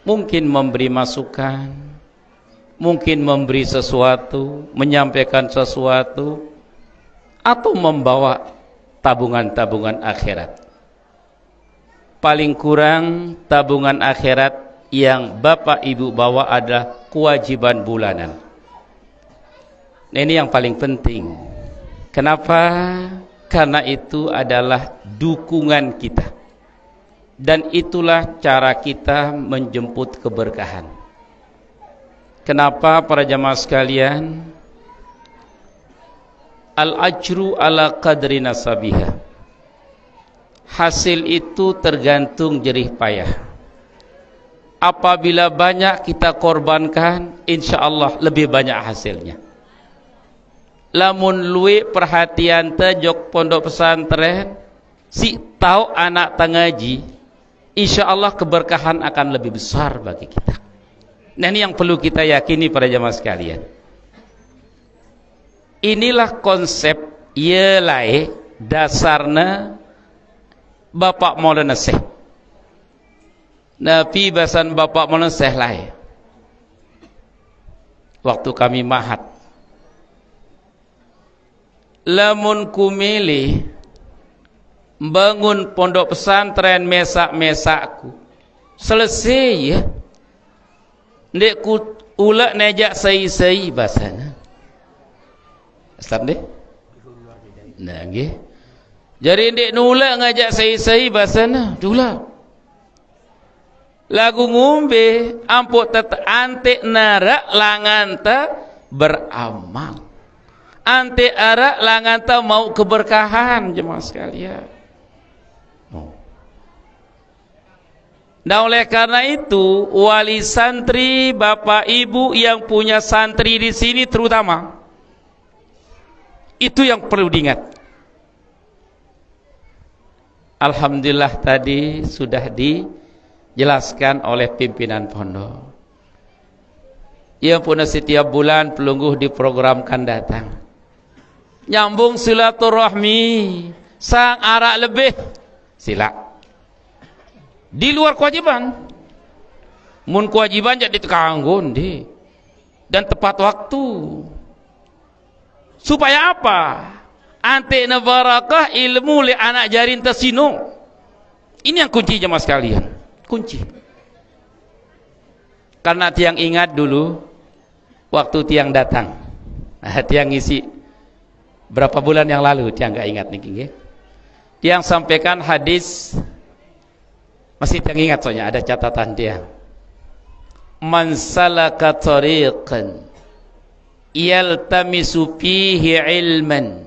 mungkin memberi masukan, mungkin memberi sesuatu, menyampaikan sesuatu, atau membawa tabungan-tabungan akhirat. Paling kurang tabungan akhirat yang bapak ibu bawa adalah kewajiban bulanan. Nah, ini yang paling penting. Kenapa? Karena itu adalah dukungan kita, dan itulah cara kita menjemput keberkahan. Kenapa para jamaah sekalian? Al-ajru ala qadri nasabiha. Hasil itu tergantung jerih payah. Apabila banyak kita korbankan, insya Allah lebih banyak hasilnya. Lamun luwe perhatian tajok pondok pesantren, si tahu anak tangaji, insya Allah keberkahan akan lebih besar bagi kita. Nah, ini yang perlu kita yakini para jamaah sekalian. Inilah konsep yelai dasarna Bapak Maulana Syekh. Nabi bahasan Bapak Maulana Syekh lah. Waktu kami mahat, lamun kumilih bangun pondok pesantren mesak-mesakku selesai ya, ndek ku ulak nejak sei-sei bahasana. Islam deh. Nah, nggih. Jadi ndek nulak ngajak sei-sei bahasana, dula. Lagu ngombe ampuk antek narak langanta beramal. Ante arak langanta mau keberkahan jemaah sekalian. Nah, oleh karena itu wali santri, bapak ibu yang punya santri di sini terutama, itu yang perlu diingat. Alhamdulillah tadi sudah dijelaskan oleh pimpinan pondok. Ia pun setiap bulan pelungguh diprogramkan datang. Nyambung silaturahmi, sang arak lebih sila. Di luar kewajiban. Mun kewajiban jadi tekanggun di dan tepat waktu. Supaya apa? Ante na barakah ilmu li anak jarin tasino. Ini yang kunci jemaah sekalian. Kunci. Karena tiang ingat dulu waktu tiang datang. Tiang ngisi berapa bulan yang lalu, tiang enggak ingat nih. Tiang sampaikan hadis, masih tiang ingat soalnya ada catatan tiang. Man salaka tariqan yaltamisu fihi ilman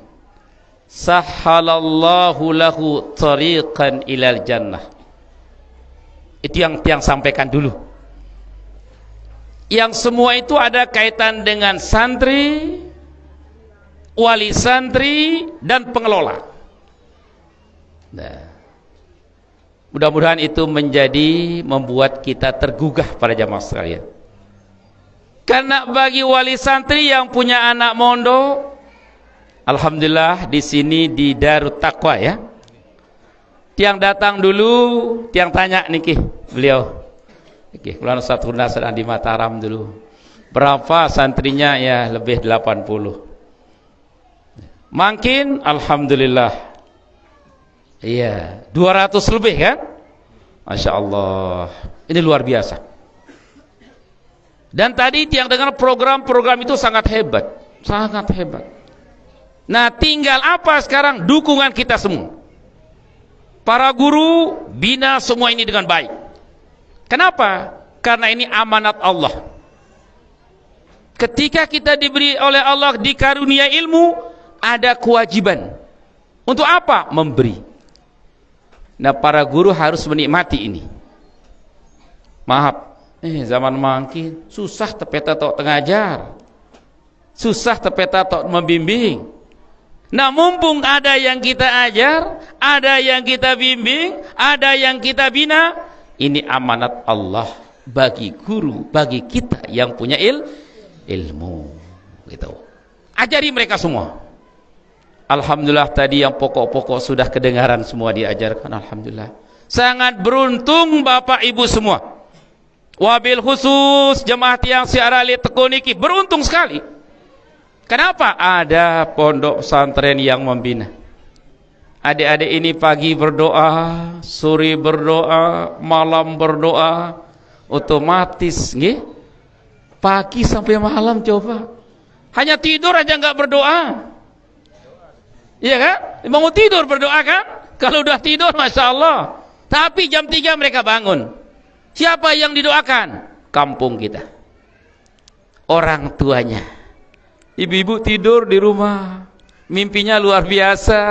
sahhalallahu lahu tariqan ilal jannah. Itu yang tiang sampaikan dulu. Yang semua itu ada kaitan dengan santri, wali santri, dan pengelola. Nah, mudah-mudahan itu membuat kita tergugah para jamaah sekalian. Karena bagi wali santri yang punya anak mondok, alhamdulillah di sini di Darut Taqwa ya. Tiang datang dulu, tiang tanya niki beliau. Oke, kalau satu sedang di Mataram dulu. Berapa santrinya? Ya lebih 80. Makin alhamdulillah. Iya, 200 lebih kan? Masya Allah. Ini luar biasa. Dan tadi tiang dengar program-program itu sangat hebat. Sangat hebat. Nah, tinggal apa sekarang? Dukungan kita semua. Para guru bina semua ini dengan baik. Kenapa? Karena ini amanat Allah. Ketika kita diberi oleh Allah dikarunia ilmu, ada kewajiban. Untuk apa? Memberi. Nah, para guru harus menikmati ini. Maaf, zaman makin susah tepeta tok tengajar. Susah tepeta tok membimbing. Nah, mumpung ada yang kita ajar, ada yang kita bimbing, ada yang kita bina, Ini amanat Allah bagi guru, bagi kita yang punya ilmu gitu. Ajari mereka semua. Alhamdulillah tadi yang pokok-pokok sudah kedengaran semua diajarkan. Alhamdulillah. Sangat beruntung Bapak Ibu semua. Wabil khusus jemaah tiang siarali tekuniki beruntung sekali. Kenapa? Ada pondok pesantren yang membina. Adik-adik ini pagi berdoa, sore berdoa, malam berdoa, otomatis nggih. Pagi sampai malam coba. Hanya tidur aja enggak berdoa. Iya kan? Mau tidur berdoa kan? Kalau udah tidur Masya Allah. Tapi jam 3 mereka bangun. Siapa yang didoakan? Kampung kita. Orang tuanya. Ibu-ibu tidur di rumah. Mimpinya luar biasa.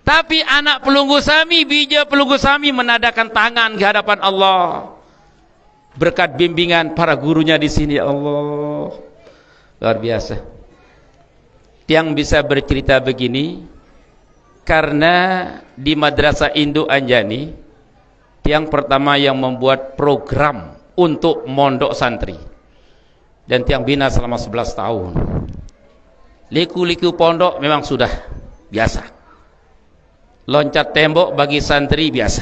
Tapi anak pelunggu sami, bija pelunggu sami menadakan tangan ke hadapan Allah. Berkat bimbingan para gurunya di sini Allah. Luar biasa. Yang bisa bercerita begini karena di Madrasah Induk Anjani yang pertama yang membuat program untuk mondok santri dan tiang bina selama 11 tahun. Liku-liku pondok memang sudah biasa. Loncat tembok bagi santri biasa.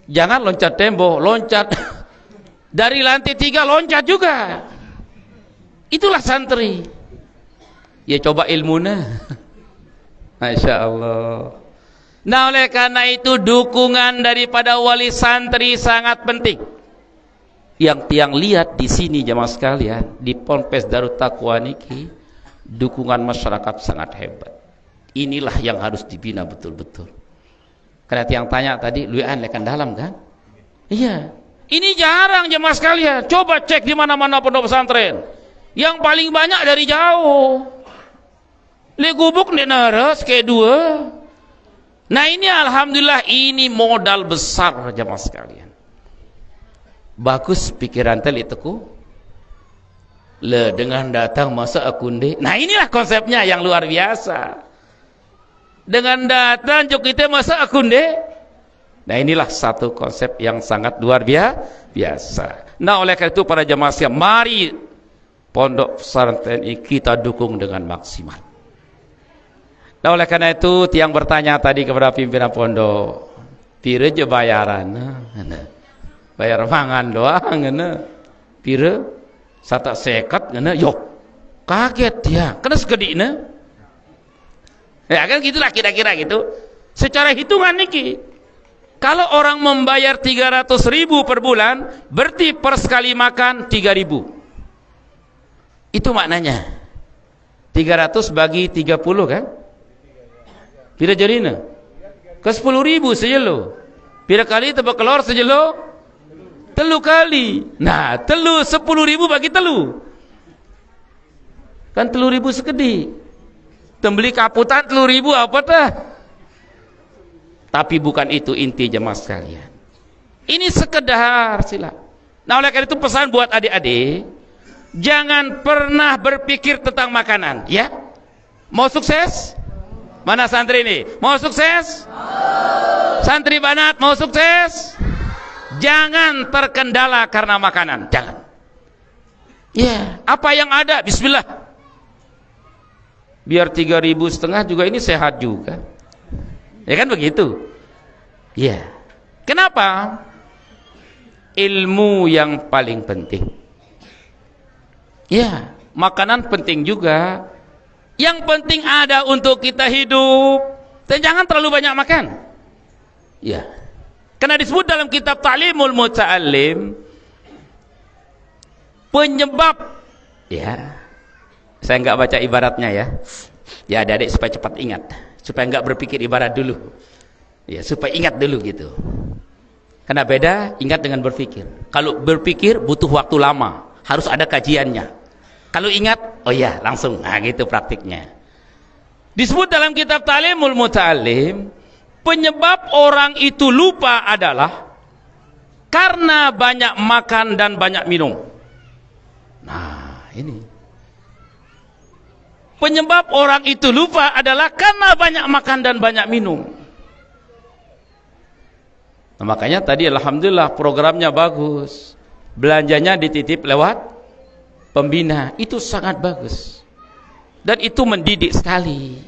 Jangan loncat tembok, loncat dari lantai 3 loncat juga. Itulah santri. Ya coba ilmunya. Masya Allah. Nah oleh karena itu dukungan daripada wali santri sangat penting. Yang tiang lihat di sini jamaah sekalian di Ponpes Darut Taqwa niki, dukungan masyarakat sangat hebat. Inilah yang harus dibina betul-betul. Karena tiang tanya tadi, luan lekan dalam kan? Iya. Ini jarang jamaah sekalian. Coba cek di mana-mana pondok pesantren. Yang paling banyak dari jauh. Legubuk di naras kayak 2. Nah ini alhamdulillah ini modal besar jamaah sekalian. Bagus pikiran teli teku. Le dengan datang masa akunde. Nah inilah konsepnya yang luar biasa. Dengan datang jok kita masa akunde. Nah inilah satu konsep yang sangat luar biasa. Nah oleh karena itu para jamaah sekalian, mari pondok pesantren ini kita dukung dengan maksimal. Nah oleh karena itu tiang bertanya tadi kepada pimpinan pondok, pira je bayaran? Bayar mangan doang, pira? Sata sekat, yo kaget ya, kena segediknya. Ya kan gitulah kira-kira gitu. Secara hitungan niki, kalau orang membayar 300.000 per bulan, berarti per sekali makan 3.000. Itu maknanya. 300 bagi 30 kan? Pira jarina? Ke 10.000 sejelo. Pira kali tebak kelor sejelo? 3 kali. Nah, 10.000 bagi 3. Kan 3.000 sekedi. Tembeli kaputan 3.000 apa tah? Tapi bukan itu inti jemaah sekalian. Ini sekedar sila. Nah, oleh karena itu pesan buat adik-adik, jangan pernah berpikir tentang makanan, ya. Mau sukses? Mana santri ini? Mau sukses? Santri Banat mau sukses? Jangan terkendala karena makanan, jangan. Ya, apa yang ada bismillah. Biar 3.500 juga ini sehat juga. Ya kan begitu? Ya. Kenapa? Ilmu yang paling penting. Ya, makanan penting juga. Yang penting ada untuk kita hidup. Dan jangan terlalu banyak makan. Ya. Karena disebut dalam kitab Ta'limul Muta'allim, penyebab, ya, saya enggak baca ibaratnya ya. Ya adik-adik supaya cepat ingat, supaya enggak berpikir ibarat dulu. Ya, supaya ingat dulu gitu. Karena beda ingat dengan berpikir. Kalau berpikir butuh waktu lama, harus ada kajiannya. Kalau ingat, oh ya langsung, nah gitu praktiknya. Disebut dalam kitab Ta'limul Muta'allim, penyebab orang itu lupa adalah karena banyak makan dan banyak minum. Nah ini. Penyebab orang itu lupa adalah karena banyak makan dan banyak minum. Nah, makanya tadi alhamdulillah programnya bagus. Belanjanya dititip lewat pembina. Itu sangat bagus. Dan itu mendidik sekali.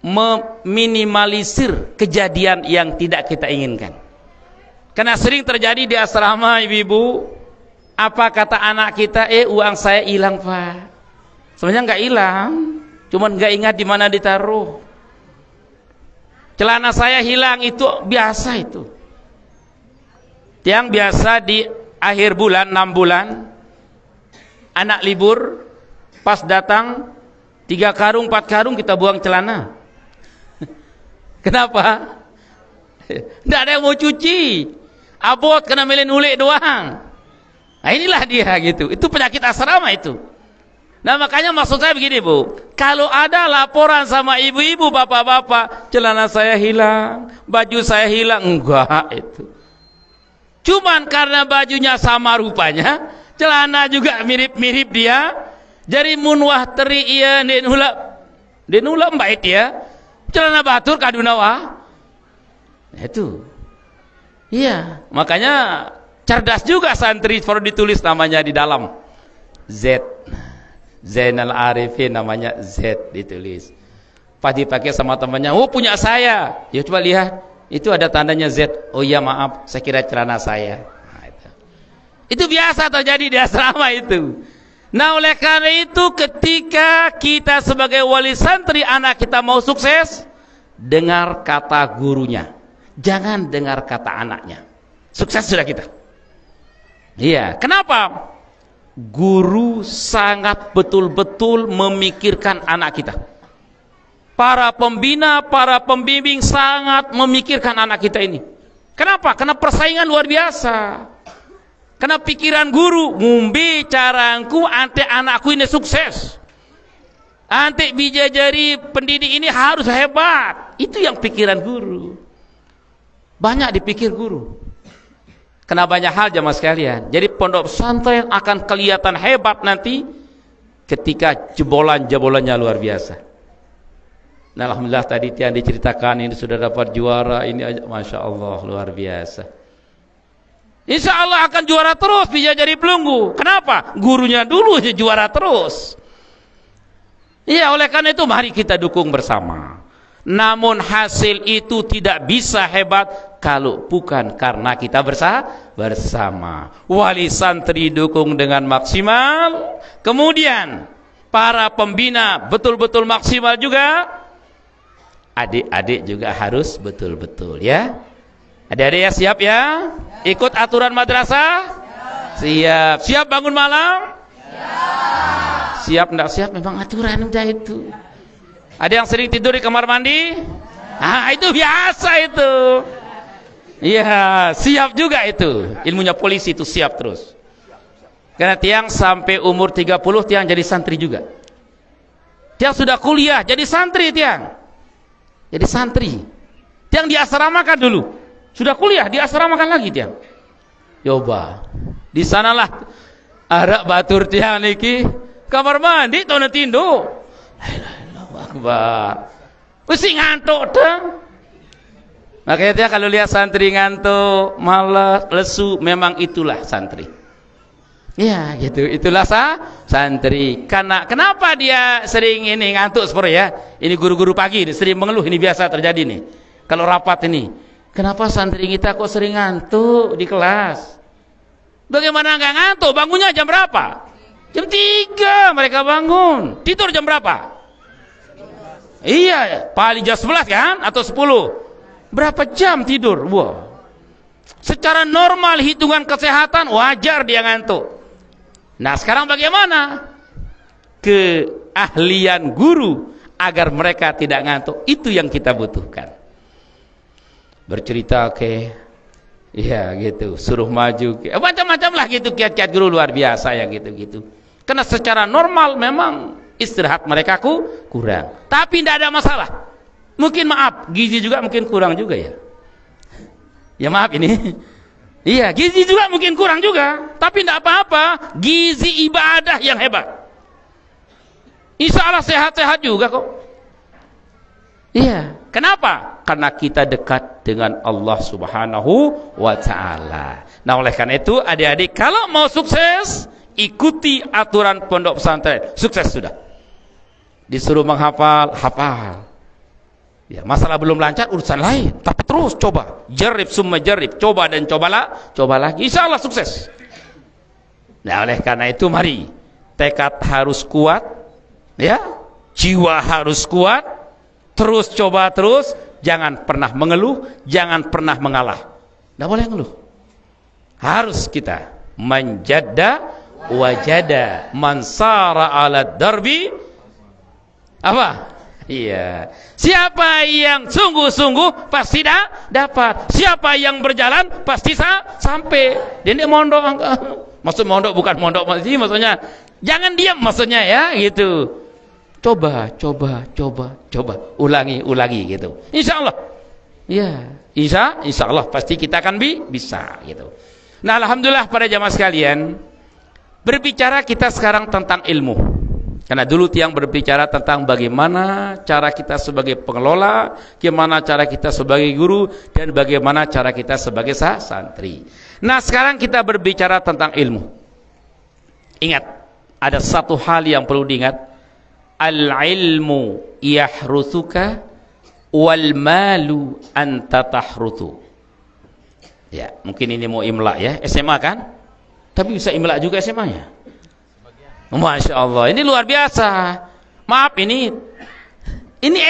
Meminimalisir kejadian yang tidak kita inginkan. Karena sering terjadi di asrama ibu-ibu, apa kata anak kita, uang saya hilang Pak. Sebenarnya nggak hilang, cuman nggak ingat di mana ditaruh. Celana saya hilang, itu biasa itu. Yang biasa di akhir bulan 6 bulan anak libur, pas datang 3 karung 4 karung kita buang celana. Kenapa? Tidak ada yang mau cuci, abot kena melin ulik doang. Nah inilah dia gitu. Itu penyakit asrama itu. Nah makanya maksud saya begini Bu, kalau ada laporan sama ibu-ibu, bapak-bapak, celana saya hilang, baju saya hilang, enggak itu. Cuman karena bajunya sama rupanya, celana juga mirip-mirip dia, jadi munwah teri iya denula mbait ya, celana batur kadunawa. Itu. Iya, makanya cerdas juga santri perlu ditulis namanya di dalam. Z. Zainal Arifin namanya Z ditulis. Pas dipakai sama temannya, oh punya saya. Ya coba lihat. Itu ada tandanya Z. Oh iya maaf, saya kira celana saya. Nah, itu biasa terjadi di asrama itu. Nah oleh karena itu ketika kita sebagai wali santri, anak kita mau sukses, dengar kata gurunya, jangan dengar kata anaknya. Sukses sudah kita. Iya, kenapa? Guru sangat betul-betul memikirkan anak kita. Para pembina, para pembimbing sangat memikirkan anak kita ini. Kenapa? Karena persaingan luar biasa. Karena pikiran guru, ngumbi carangku ante anakku ini sukses. Ante bijajari pendidik ini harus hebat. Itu yang pikiran guru. Banyak dipikir guru. Karena banyak hal jamaah sekalian. Jadi pondok pesantren akan kelihatan hebat nanti ketika jebolan-jebolannya luar biasa. Nah, alhamdulillah tadi yang diceritakan ini sudah dapat juara ini aja, masya Allah luar biasa. Insya Allah akan juara terus Bijajari Pelunggu. Kenapa? Gurunya dulu juara terus. Iya, oleh karena itu mari kita dukung bersama. Namun hasil itu tidak bisa hebat kalau bukan karena kita bersama. Wali santri dukung dengan maksimal, kemudian para pembina betul-betul maksimal juga. Adik-adik juga harus betul-betul ya. Adik-adik ya siap ya? Ikut aturan madrasah? Siap. Siap bangun malam? Siap enggak siap memang aturan udah itu. Ada yang sering tidur di kamar mandi? Ah, itu biasa itu. Iya, siap juga itu. Ilmunya polisi itu siap terus. Karena tiang sampai umur 30 tiang jadi santri juga. Tiang sudah kuliah jadi santri tiang. Jadi santri. Tiang diasramakan dulu. Sudah kuliah diasramakan lagi tiang. Coba. Di sanalah arak batur tiang niki kamar mandi tona tindo. Akbar. Mesti ngantuk dah. Makanya kalau lihat santri ngantuk, malas, lesu, memang itulah santri. Ya, gitu. Itulah santri. Karena kenapa dia sering ini ngantuk seperti ya? Ini guru-guru pagi ini sering mengeluh, ini biasa terjadi nih. Kalau rapat ini, kenapa santri kita kok sering ngantuk di kelas? Bagaimana enggak ngantuk? Bangunnya jam berapa? Jam 3 mereka bangun. Tidur jam berapa? Iya, paling jam 11 kan? Atau 10. Berapa jam tidur? Wah. Secara normal hitungan kesehatan wajar dia ngantuk. Nah sekarang bagaimana? Keahlian guru agar mereka tidak ngantuk. Itu yang kita butuhkan. Bercerita iya gitu. Suruh maju macam-macam lah gitu. Kiat-kiat guru luar biasa ya gitu-gitu. Karena secara normal memang istirahat mereka kurang, tapi tidak ada masalah. Mungkin maaf, gizi juga mungkin kurang juga ya. Ya maaf ini. Iya, gizi juga mungkin kurang juga, tapi tidak apa-apa. Gizi ibadah yang hebat. Insya Allah sehat-sehat juga kok. Iya. Kenapa? Karena kita dekat dengan Allah Subhanahu wa Ta'ala. Nah, oleh karena itu, adik-adik, kalau mau sukses, ikuti aturan pondok pesantren. Sukses sudah. Disuruh menghafal, hafal. Ya, masalah belum lancar urusan lain, tapi terus coba. Jarib summa jarib, coba dan cobalah, coba lagi. Insya Allah sukses. Nah, oleh karena itu, mari tekad harus kuat, ya, jiwa harus kuat. Terus coba terus, jangan pernah mengeluh, jangan pernah mengalah. Tidak boleh ngeluh. Harus kita manjadda wajada, mansara ala darbi. Apa? Iya. Siapa yang sungguh-sungguh pasti dapat. Siapa yang berjalan pasti sampai. Dia mondok. Maksud mondok bukan mondok maksudnya. Jangan diam maksudnya ya, gitu. Coba, ulangi gitu. Insya Allah, ya, insya Allah pasti kita akan bisa gitu. Nah, alhamdulillah para jamaah sekalian, berbicara kita sekarang tentang ilmu. Karena dulu tiang berbicara tentang bagaimana cara kita sebagai pengelola, bagaimana cara kita sebagai guru, dan bagaimana cara kita sebagai santri. Nah, sekarang kita berbicara tentang ilmu. Ingat, ada satu hal yang perlu diingat. Al-ilmu yahrusuka wal malu anta tahrusu. Ya, mungkin ini mau imla ya, SMA kan? Tapi bisa imla juga SMA-nya. Masya Allah, ini luar biasa. Maaf, ini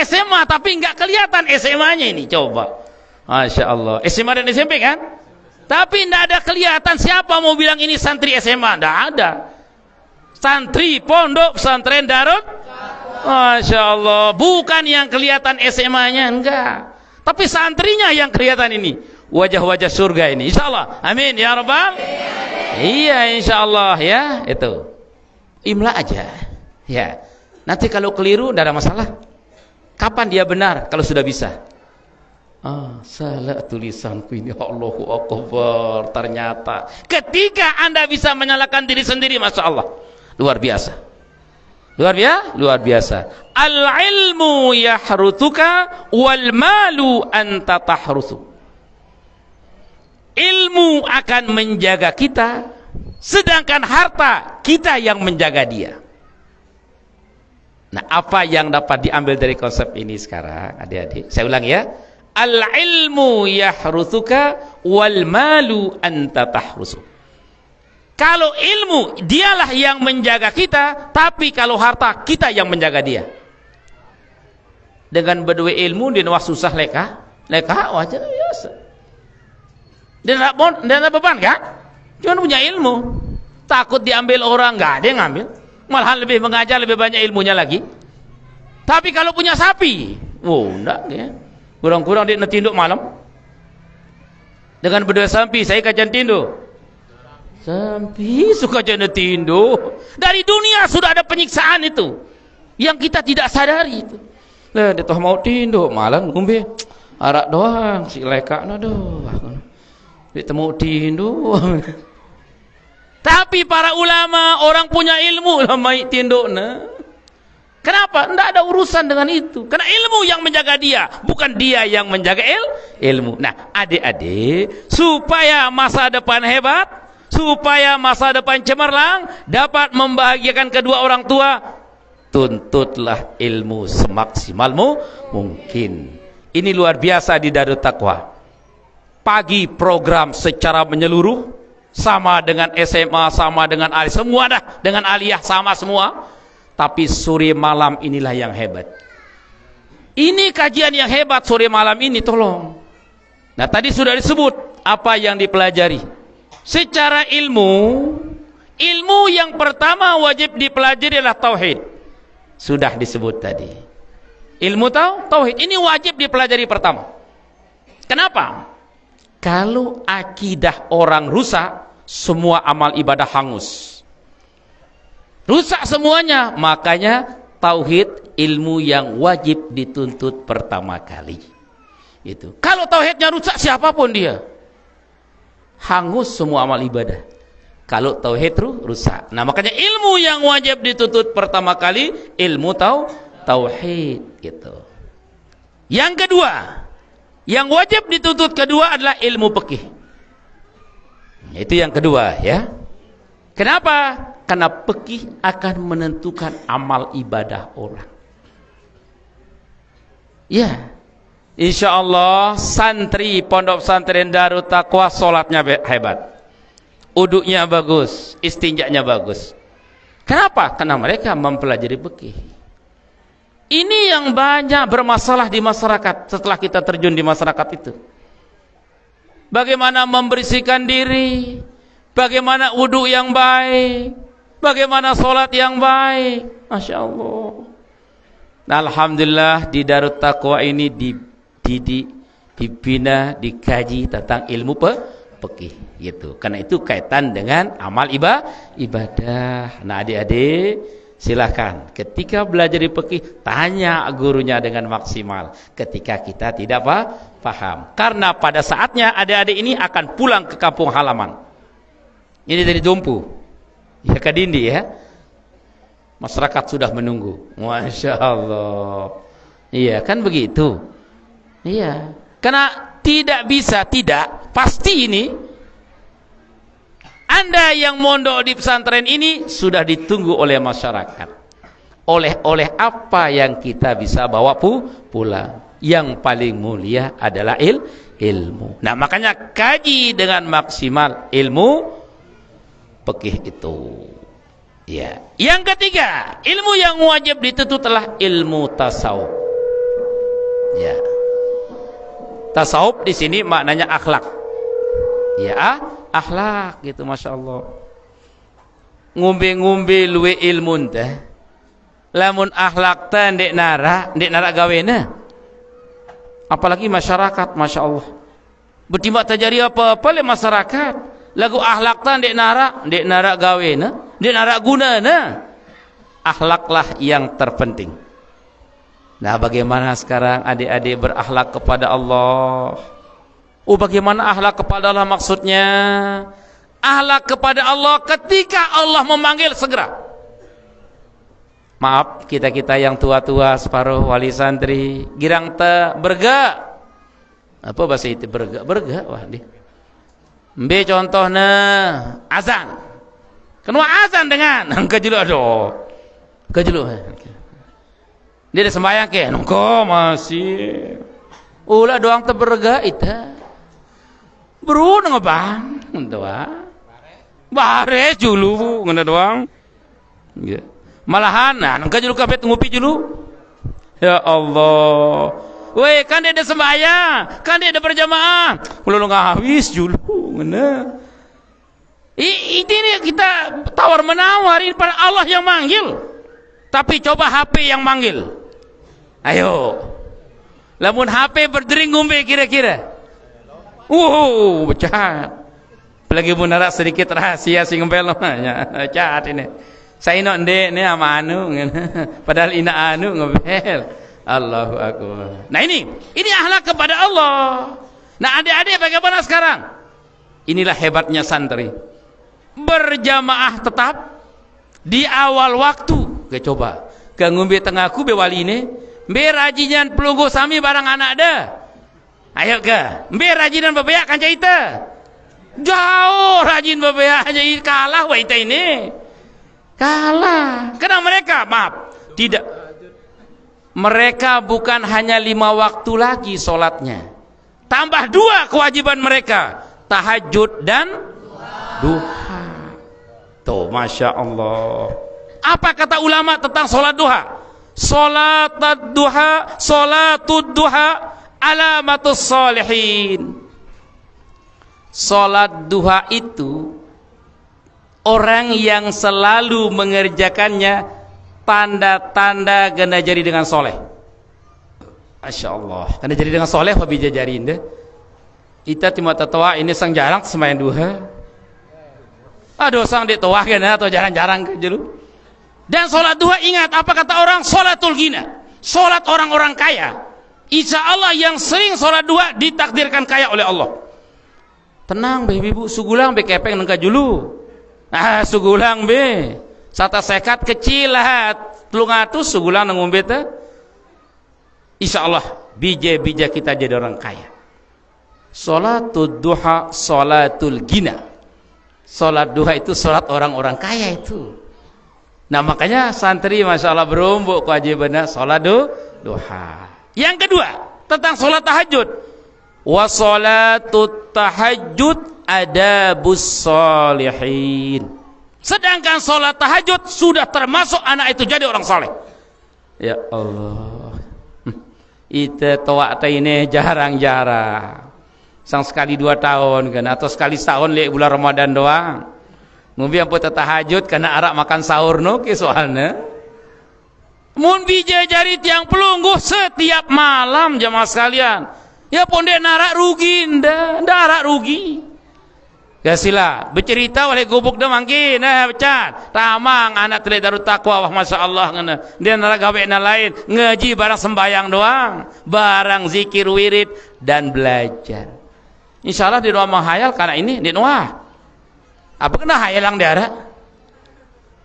SMA tapi nggak kelihatan SMA-nya ini. Coba, Masya Allah, SMA dan SMP kan? Tapi nggak ada kelihatan. Siapa mau bilang ini santri SMA? Nggak ada. Santri pondok pesantren Darut, Masya Allah, bukan yang kelihatan SMA-nya, enggak, tapi santrinya yang kelihatan ini, wajah-wajah surga ini, insya Allah, amin ya rabbal. Iya, insya Allah ya, itu imla aja ya, nanti kalau keliru tidak ada masalah. Kapan dia benar? Kalau sudah bisa. Salah tulisanku ini, Allahu Akbar. Ternyata ketika Anda bisa menyalahkan diri sendiri, Masya Allah, luar biasa. Luar biasa. Al-ilmu yahrutuka wal malu anta tahrusu. Ilmu akan menjaga kita, sedangkan harta kita yang menjaga dia. Nah, apa yang dapat diambil dari konsep ini sekarang, adik-adik? Saya ulang ya. Al-ilmu yahrutuka wal malu anta tahrusu. Kalau ilmu dialah yang menjaga kita, tapi kalau harta kita yang menjaga dia. Dengan berdua ilmu dia wah susah leka wajar biasa. Dia tidak ada beban kan? Cuma punya ilmu. Takut diambil orang, enggak ada yang ngambil. Malahan lebih mengajar, lebih banyak ilmunya lagi. Tapi kalau punya sapi, enggak ya. Kurang-kurang dia tinduk malam. Dengan berdua sapi saya kajian tinduk. Sampai suka jadi tindu. Dari dunia sudah ada penyiksaan itu yang kita tidak sadari itu. Lah dia toh mau tindu malah ngombe arak doang si lekakna doang. Dia mau tindu. Tapi para ulama, orang punya ilmu lama tindukna. Kenapa? Tidak ada urusan dengan itu. Karena ilmu yang menjaga dia, bukan dia yang menjaga ilmu. Nah, adik-adik, supaya masa depan hebat, supaya masa depan cemerlang, dapat membahagiakan kedua orang tua, tuntutlah ilmu semaksimal mungkin. Ini luar biasa di Darut Taqwa. Pagi program secara menyeluruh, sama dengan SMA, sama dengan aliyah, semua dah dengan aliyah sama semua. Tapi sore malam inilah yang hebat. Ini kajian yang hebat sore malam ini, tolong. Nah, tadi sudah disebut apa yang dipelajari. Secara ilmu yang pertama wajib dipelajari adalah tauhid. Sudah disebut tadi. Ilmu tauhid ini wajib dipelajari pertama. Kenapa? Kalau akidah orang rusak, semua amal ibadah hangus. Rusak semuanya. Makanya tauhid ilmu yang wajib dituntut pertama kali. Itu. Kalau tauhidnya rusak, siapapun dia, hangus semua amal ibadah. Kalau tauhid rusak. Nah, makanya ilmu yang wajib dituntut pertama kali ilmu tauhid gitu. Yang kedua, yang wajib dituntut kedua adalah ilmu fikih. Itu yang kedua ya. Kenapa? Karena fikih akan menentukan amal ibadah orang. Ya. Insyaallah santri pondok pesantren Darut Taqwa salatnya hebat. Uduknya bagus, istinjanya bagus. Kenapa? Karena mereka mempelajari fikih. Ini yang banyak bermasalah di masyarakat setelah kita terjun di masyarakat itu. Bagaimana membersihkan diri, bagaimana wudu yang baik, bagaimana sholat yang baik. Masya Allah. Nah, alhamdulillah di Darut Taqwa ini dididik, dibina, dikaji tentang ilmu fikih gitu. Karena itu kaitan dengan amal ibadah. Nah, adik-adik silakan ketika belajar di fikih tanya gurunya dengan maksimal ketika kita tidak paham. Karena pada saatnya adik-adik ini akan pulang ke kampung halaman. Ini dari Dumpu. Ya Kadindi ya. Masyarakat sudah menunggu. Masya Allah. Iya kan begitu. Iya. Karena tidak pasti ini Anda yang mondok di pesantren ini sudah ditunggu oleh masyarakat. Oleh apa yang kita bisa bawa pulang? Yang paling mulia adalah ilmu. Nah, makanya kaji dengan maksimal ilmu fikih itu. Ya. Yang ketiga, ilmu yang wajib dituntut adalah ilmu tasawuf. Ya. Tasawuf di sini maknanya akhlak. Ya, akhlak gitu, masya Allah. Ngumbe-ngumbe luwe ilmun teh, lamun akhlak teh ndek nara gawena. Apalagi masyarakat, masya Allah. Betimbang terjadi apa-apa le masyarakat, lagu akhlak teh ndek nara gawena, ndek nara gunana. Akhlaklah yang terpenting. Nah, bagaimana sekarang adik-adik berakhlak kepada Allah? Bagaimana akhlak kepada Allah maksudnya? Akhlak kepada Allah ketika Allah memanggil segera. Maaf, kita yang tua-tua separuh wali santri girang te berga. Apa bahasa itu berga? Berga wah di. Mbe contohnya azan. Kenapa azan dengan kejulu aduh. Kejulu. Dia ada sembahyang ke? Nungko masih. Ulah doang te berga itu. Bro ngebang, doang. Bare julu ngena doang. Ya. Malahan nangka julu kabeh ngupi julu. Ya Allah. Weh, kan dia ada sembahyang, kan dia ada berjamaah. Kulo ngawis julu ngena. Ini kita tawar menawar, ini para Allah yang manggil. Tapi coba HP yang manggil. Ayo. Lamun HP berdering ngombe kira-kira. Becat. Apalagi munara sedikit rahasia sing ngempel namanya. Becat ini. Saya ino ndek ne ama anu. Padahal ina anu ngempel. Allahu akbar. Nah ini akhlak kepada Allah. Nah, adik-adik bagaimana sekarang? Inilah hebatnya santri. Berjamaah tetap di awal waktu. Oke, coba. Ke ngombe tengahku be waline, be rajinyan pelunggu sami barang anak dah. Ayo ke, mbe rajinan bebeak kan caita. Jauh rajin bebeak aja kalah waita ini. Kalah. Karena mereka, maaf, tidak. Mereka bukan hanya 5 waktu lagi sholatnya. Tambah 2 kewajiban mereka. Tahajud dan duha. Tuh, masya Allah. Apa kata ulama tentang sholat duha? Sholatud duha alamatus sholihin. Salat duha itu orang yang selalu mengerjakannya tanda-tanda ganda jari dengan soleh. Masya Allah. Ganda jari dengan soleh apa bija jari ini? Kita cuma tawa ini sang jarang semayang duha. Aduh sang di toa gana atau jarang-jarang ke jelu. Dan salat duha ingat apa kata orang? Salatul ghina. Salat orang-orang kaya. Insya Allah yang sering salat duha ditakdirkan kaya oleh Allah. Tenang be ibu, sugulang be kepeng nengka julu. Sugulang be. Sata sekat kecil lah 300 sugulang nangumbe teh. Insya Allah bija-bija kita jadi orang kaya. Salatul duha, salatul gina. Salat duha itu salat orang-orang kaya itu. Nah makanya santri Masya Allah berumbuk kewajibannya salat duha. Yang kedua tentang salat tahajud. Wa salatut tahajud adabus sholihin. Sedangkan salat tahajud sudah termasuk anak itu jadi orang saleh. Ya Allah. Itu toak ini jarang-jarang. Sang sekali 2 tahun kan atau sekali setahun lek bulan Ramadan doang. Mungkin apa tahajud karena arak makan sahur no ke soalnya. Mun bija jari tiang pelungguh setiap malam jamaah sekalian. Ya pondek narak rugi ndak arak rugi. Gasila bercerita oleh gubuk dah mangkin becat. Tamang anak telah darut takwa wah masyaallah ngana. Dia narak gawe na lain ngaji barang sembayang doang, barang zikir wirid dan belajar. Insyaallah di rumah hayal karena ini di Noah. Apa kena hayalang daerah?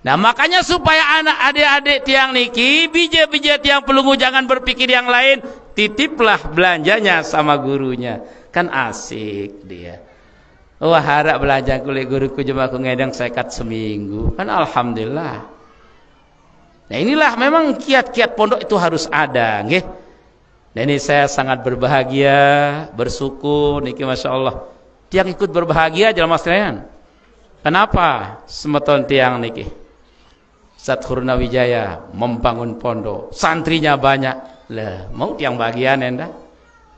Nah makanya supaya anak adik-adik tiang niki bija-bija tiang pelunggu jangan berpikir yang lain, titiplah belanjanya sama gurunya, kan asik dia. Wah harap belanja kulit guruku cuma aku ngedang sekat seminggu, kan alhamdulillah. Nah inilah memang kiat-kiat pondok itu harus ada, nggih. Dan ini saya sangat berbahagia, bersyukur niki Masya Allah. Tiang ikut berbahagia dalam sekalian. Kenapa? Semeton tiang niki Ustaz Khurnawijaya membangun pondok, santrinya banyak. Lah, mau tiang bagian enda?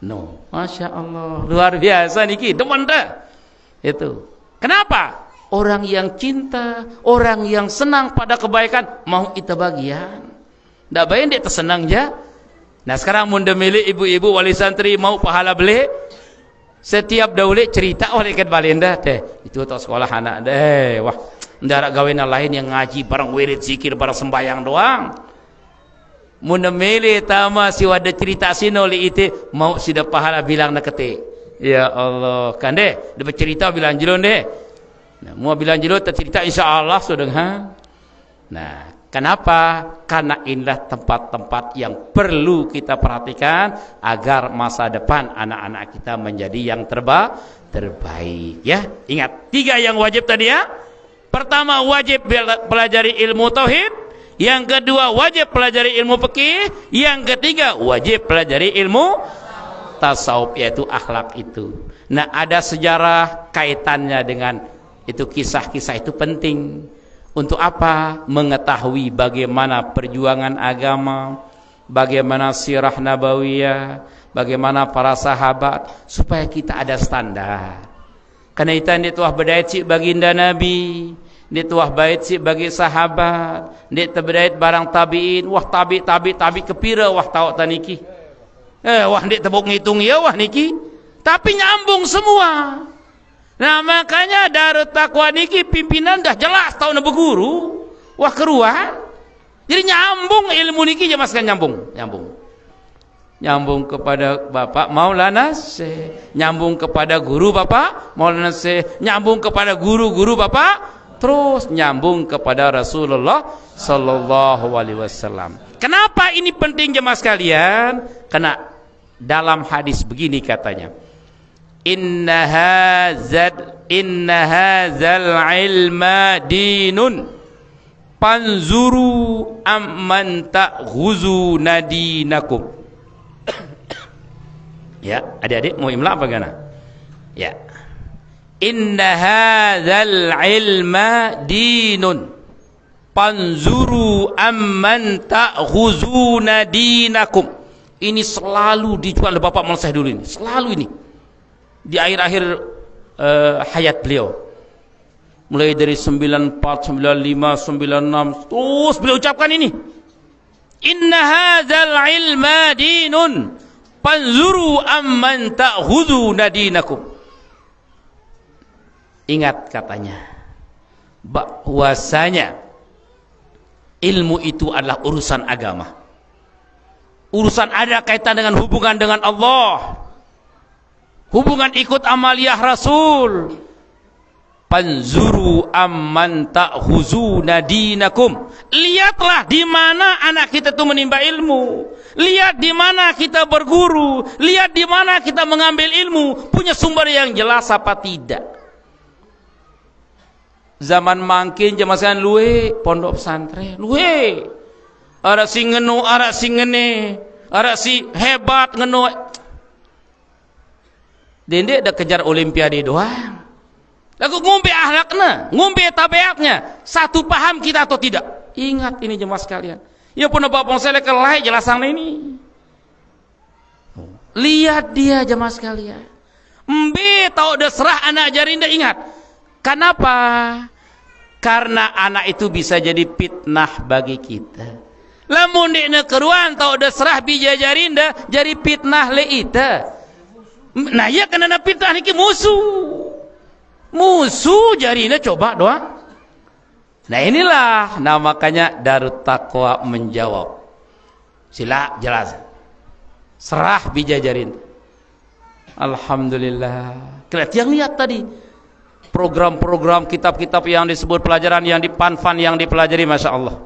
No. Masya Allah, luar biasa niki, demen dah. Itu. Kenapa? Orang yang cinta, orang yang senang pada kebaikan mau kita bagian. Ndak baik dia tersenang aja. Nah sekarang mun milik ibu-ibu wali santri mau pahala beli. Setiap daule cerita oleh ket balenda teh itu tau sekolah anak deh wah ndarak gawean lain yang ngaji barang wirid zikir barang sembayang doang mun mele tama si wada cerita sino li itu mau sida pahala bilang nak kete ya Allah kan deh dia bercerita bilang jelon deh nah mau bilang jelon tercerita insyaallah sudah ha nah kenapa? Karena inilah tempat-tempat yang perlu kita perhatikan agar masa depan anak-anak kita menjadi yang terbaik. Ya, ingat 3 yang wajib tadi ya. Pertama wajib pelajari ilmu tauhid, yang kedua wajib pelajari ilmu fikih, yang ketiga wajib pelajari ilmu tasawuf yaitu akhlak itu. Nah, ada sejarah kaitannya dengan itu kisah-kisah itu penting. Untuk apa? Mengetahui bagaimana perjuangan agama, bagaimana sirah nabawiyah, bagaimana para sahabat, supaya kita ada standar. Karena itu dia tuah berdait si baginda Nabi, dia tuah bait si bagi sahabat, dia terberdait barang tabiin, wah tabi kepira wah tahu taniki. Wah dia tebuk ngitung ya wah niki, tapi nyambung semua. Nah makanya Darut Taqwa niki pimpinan dah jelas tahu na berguru wah keruan jadi nyambung ilmu niki jemaah sekalian nyambung kepada Bapak Maulana Syekh, nyambung kepada guru Bapak Maulana Syekh, nyambung kepada guru-guru Bapak, terus nyambung kepada Rasulullah sallallahu alaihi wasallam. Kenapa ini penting jemaah sekalian? Karena dalam hadis begini katanya, Inna hadzal ilma dinun panzuru amman ta'khuzuna dinakum. Ya, adik-adik mau imla apa gana? Ya. Inna hadzal ilma dinun panzuru amman ta'khuzuna dinakum. Ini selalu dijual oleh Bapak Maulana Syekh dulu ini, selalu ini. Di akhir-akhir hayat beliau mulai dari 94, 95, 96 terus beliau ucapkan ini, inna hadzal ilma dinun fanzuru amman ta'khuduna dinakum. Ingat katanya bahwasanya ilmu itu adalah urusan agama, urusan ada kaitan dengan hubungan dengan Allah, hubungan ikut amaliyah Rasul. Fanzuru amman ta'khuzuna dinakum. Lihatlah di mana anak kita itu menimba ilmu. Lihat di mana kita berguru. Lihat di mana kita mengambil ilmu. Punya sumber yang jelas apa tidak. Zaman mangkin jamaah sekalian luwe pondok pesantren. Luwe. Ara si ngenu, ara si ngene. Ara si hebat ngenu. Dendek dah kejar olimpiade doang. Lagu ngumpe ahlaknya, ngumpe tabiatnya, satu paham kita atau tidak? Ingat ini jemaah sekalian. Ya pun bapak saya kelai jelasan ini. Lihat dia jemaah sekalian. Mbe tahu dah serah anak jarinda ingat. Kenapa? Karena anak itu bisa jadi fitnah bagi kita. Lamun dekna keruan tahu dah serah bija jarinda jadi fitnah le ita. Nah ya kena fitnah niki musuh. Musuh jarina coba doang. Nah inilah makanya Darut Taqwa menjawab. Sila jelas. Serah bija jarin. Alhamdulillah. Kalian lihat tadi program-program kitab-kitab yang disebut pelajaran yang di Panfan yang dipelajari, masya Allah.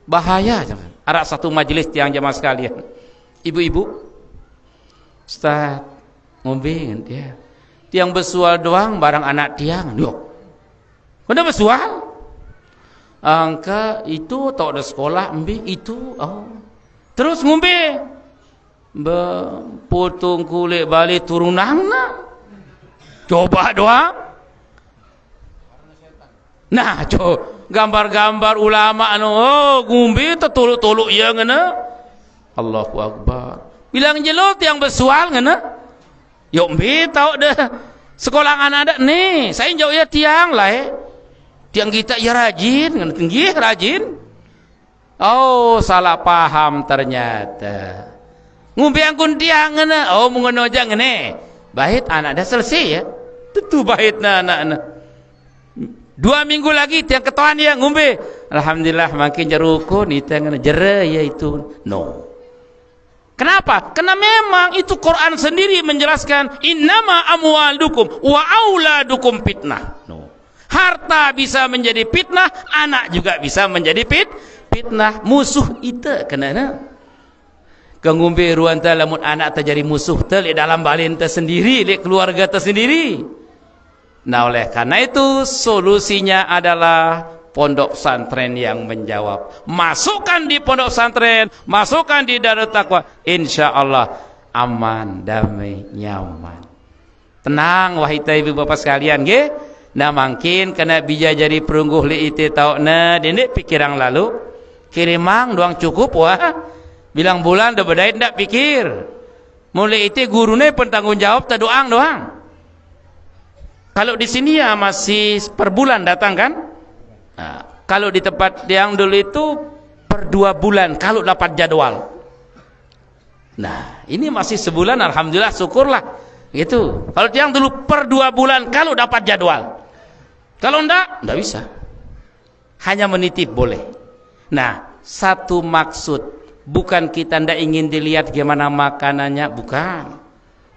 Bahaya. Arak satu majelis tiang jamaah sekalian. Ibu-ibu, Ustaz, ngombe dia. Tiang besual doang barang anak tiang. Yuk. Kena besual? Angka itu tak ada sekolah ambil itu. Oh. Terus ngombe. Potong kulit balik turunan nak. Coba doang. Nah, gambar-gambar ulama ngombe tertolok-tolok ya ngena. Allahu Akbar. Bilang jelot yang besual ngena. Yuk mbe tahu dah sekolah anak ada nih. Saya jauh ya tiang lah tiang kita ya rajin, tinggi rajin. Oh salah paham ternyata. Ngumpi angkun tiang ngena. Oh mengono aja ngene. Bahit anak dah selesai ya. Tentu bahit anak. 2 minggu lagi tiang ketuan dia ngumpi. Alhamdulillah makin jerukun itu ngene jere ya itu. No. Kenapa? Karena memang itu Quran sendiri menjelaskan innama amwalukum wa auladukum fitnah. No. Harta bisa menjadi fitnah, anak juga bisa menjadi fitnah. Musuh itu kenana. Kangumbe ruan ta lamun anak terjadi musuh te dalam balin tersendiri, di keluarga tersendiri. Nah oleh karena itu solusinya adalah pondok pesantren yang menjawab. Masukkan di pondok pesantren, masukkan di Darut Taqwa, insyaallah aman, damai, nyaman. Tenang wahai ibu bapak sekalian nggih. Nah mungkin kena bija jadi perungguh li ite tauna dene pikiran lalu. Kirimang doang cukup wah. Bilang bulan dah bedait ndak pikir. Mulai itu gurune pentanggung jawab ta doang. Kalau di sini ya masih per bulan datang kan? Nah, kalau di tempat yang dulu itu per 2 bulan kalau dapat jadwal. Nah, ini masih sebulan, alhamdulillah, syukurlah. Gitu. Kalau yang dulu per 2 bulan kalau dapat jadwal. Kalau enggak bisa. Hanya menitip boleh. Nah, satu maksud, bukan kita enggak ingin dilihat gimana makanannya, bukan.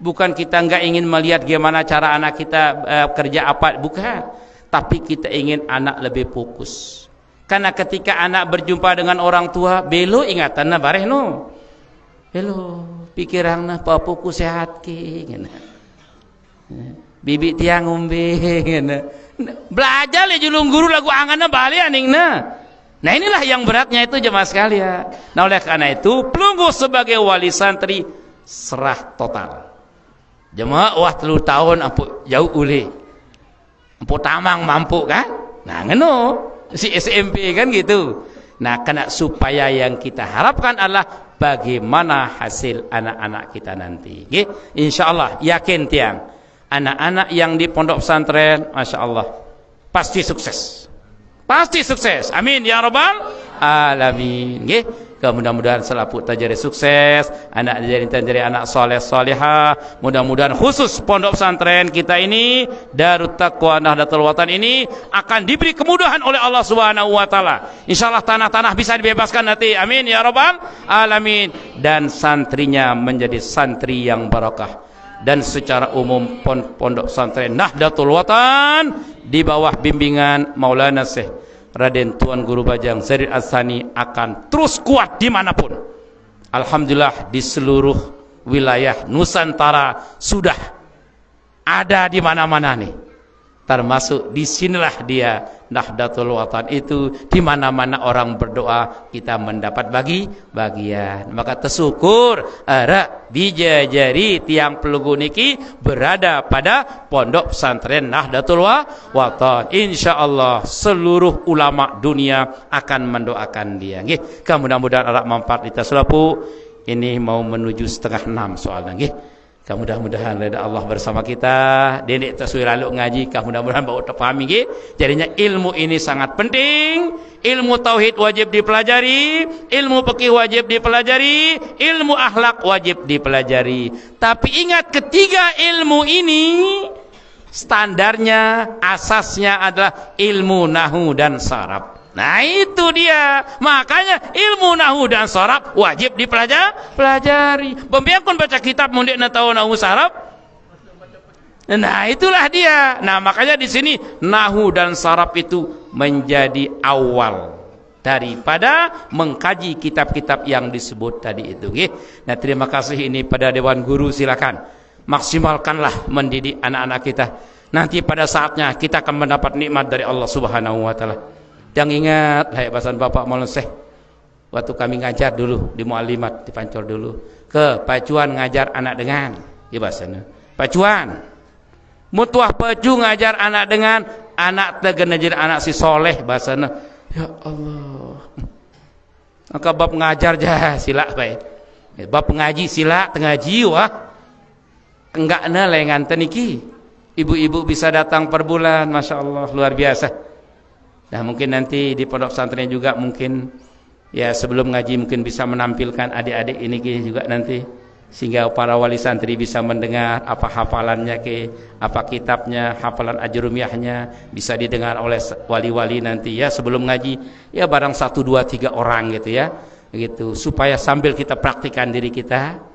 Bukan kita enggak ingin melihat gimana cara anak kita kerja apa, bukan. Tapi kita ingin anak lebih fokus. Karena ketika anak berjumpa dengan orang tua, belo ingatanna bareh no. Belo pikiranna pa fokus sehat ki ngena. Bibi tiang ngombe ngena. Belajar le julung guru lagu anganna bali aningna. Nah inilah yang beratnya itu jemaah sekalian. Nah oleh karena itu pelunggu sebagai wali santri serah total. Jemaah wah 3 tahun ampun jauh uli. Empu tamang mampu kan? Nah ngeno si SMP kan gitu. Nah kena supaya yang kita harapkan adalah bagaimana hasil anak-anak kita nanti. Okay? Insyaallah yakin tiang anak-anak yang di pondok pesantren, masya Allah pasti sukses. Pasti sukses. Amin ya rabbal alamin. Okay? Mudah-mudahan selaput tajari sukses, anak jadi anak soleh solehah. Mudah-mudahan khusus pondok pesantren kita ini Darut Taqwa Nahdlatul Watan ini akan diberi kemudahan oleh Allah Subhanahu wa taala. Insyaallah tanah-tanah bisa dibebaskan nanti. Amin ya rabbal alamin. Dan santrinya menjadi santri yang barakah. Dan secara umum pondok pesantren Nahdlatul Watan di bawah bimbingan Maulana Syekh Raden Tuan Guru Bajang Zaid As-Sani akan terus kuat dimanapun. Alhamdulillah di seluruh wilayah Nusantara sudah ada di mana-mana nih. Termasuk disinilah dia Nahdlatul Watan itu, di mana-mana orang berdoa kita mendapat bagian. Maka tersyukur ara bijajari tiang pelunggu niki berada pada pondok pesantren Nahdlatul Watan. Insyaallah seluruh ulama dunia akan mendoakan dia. Nggih, mudah-mudahan arak manfaat kita selapu. Ini mau menuju 5:30 soalnya nggih. Mudah-mudahan reda Allah bersama kita. Dedek taswir lalu ngaji, mudah-mudahan bawa terpahami nggih. Jadinya ilmu ini sangat penting. Ilmu tauhid wajib dipelajari, ilmu fikih wajib dipelajari, ilmu akhlak wajib dipelajari. Tapi ingat, ketiga ilmu ini standarnya, asasnya adalah ilmu nahwu dan saraf. Nah itu dia, makanya ilmu nahwu dan saraf wajib dipelajari. Pembiakun baca kitab mundik na tahu nahwu saraf. Nah itulah dia. Nah makanya di sini nahwu dan saraf itu menjadi awal daripada mengkaji kitab-kitab yang disebut tadi itu. Nah terima kasih ini pada Dewan Guru, silakan maksimalkanlah mendidik anak-anak kita. Nanti pada saatnya kita akan mendapat nikmat dari Allah Subhanahu wa taala. Yang ingat, hai bahasan Bapak Maulana Syekh, waktu kami ngajar dulu di Muallimat di Pancor dulu, ke Pacuan ngajar anak dengan, ya bahasanya Pacuan, mutuah Pacu ngajar anak dengan, anak tegenajar anak si soleh bahasanya, ya Allah. Maka bab ngajar jah sila baik, bab ngaji sila tengaji wah, enggak na lengan teniki, ibu-ibu bisa datang per bulan, masya Allah luar biasa. Nah mungkin nanti di pondok pesantren juga mungkin ya sebelum ngaji mungkin bisa menampilkan adik-adik ini juga nanti, sehingga para wali santri bisa mendengar apa hafalannya apa kitabnya, hafalan ajrumiyahnya bisa didengar oleh wali-wali nanti ya sebelum ngaji ya barang 1, 2, 3 orang gitu ya, gitu supaya sambil kita praktikkan diri kita.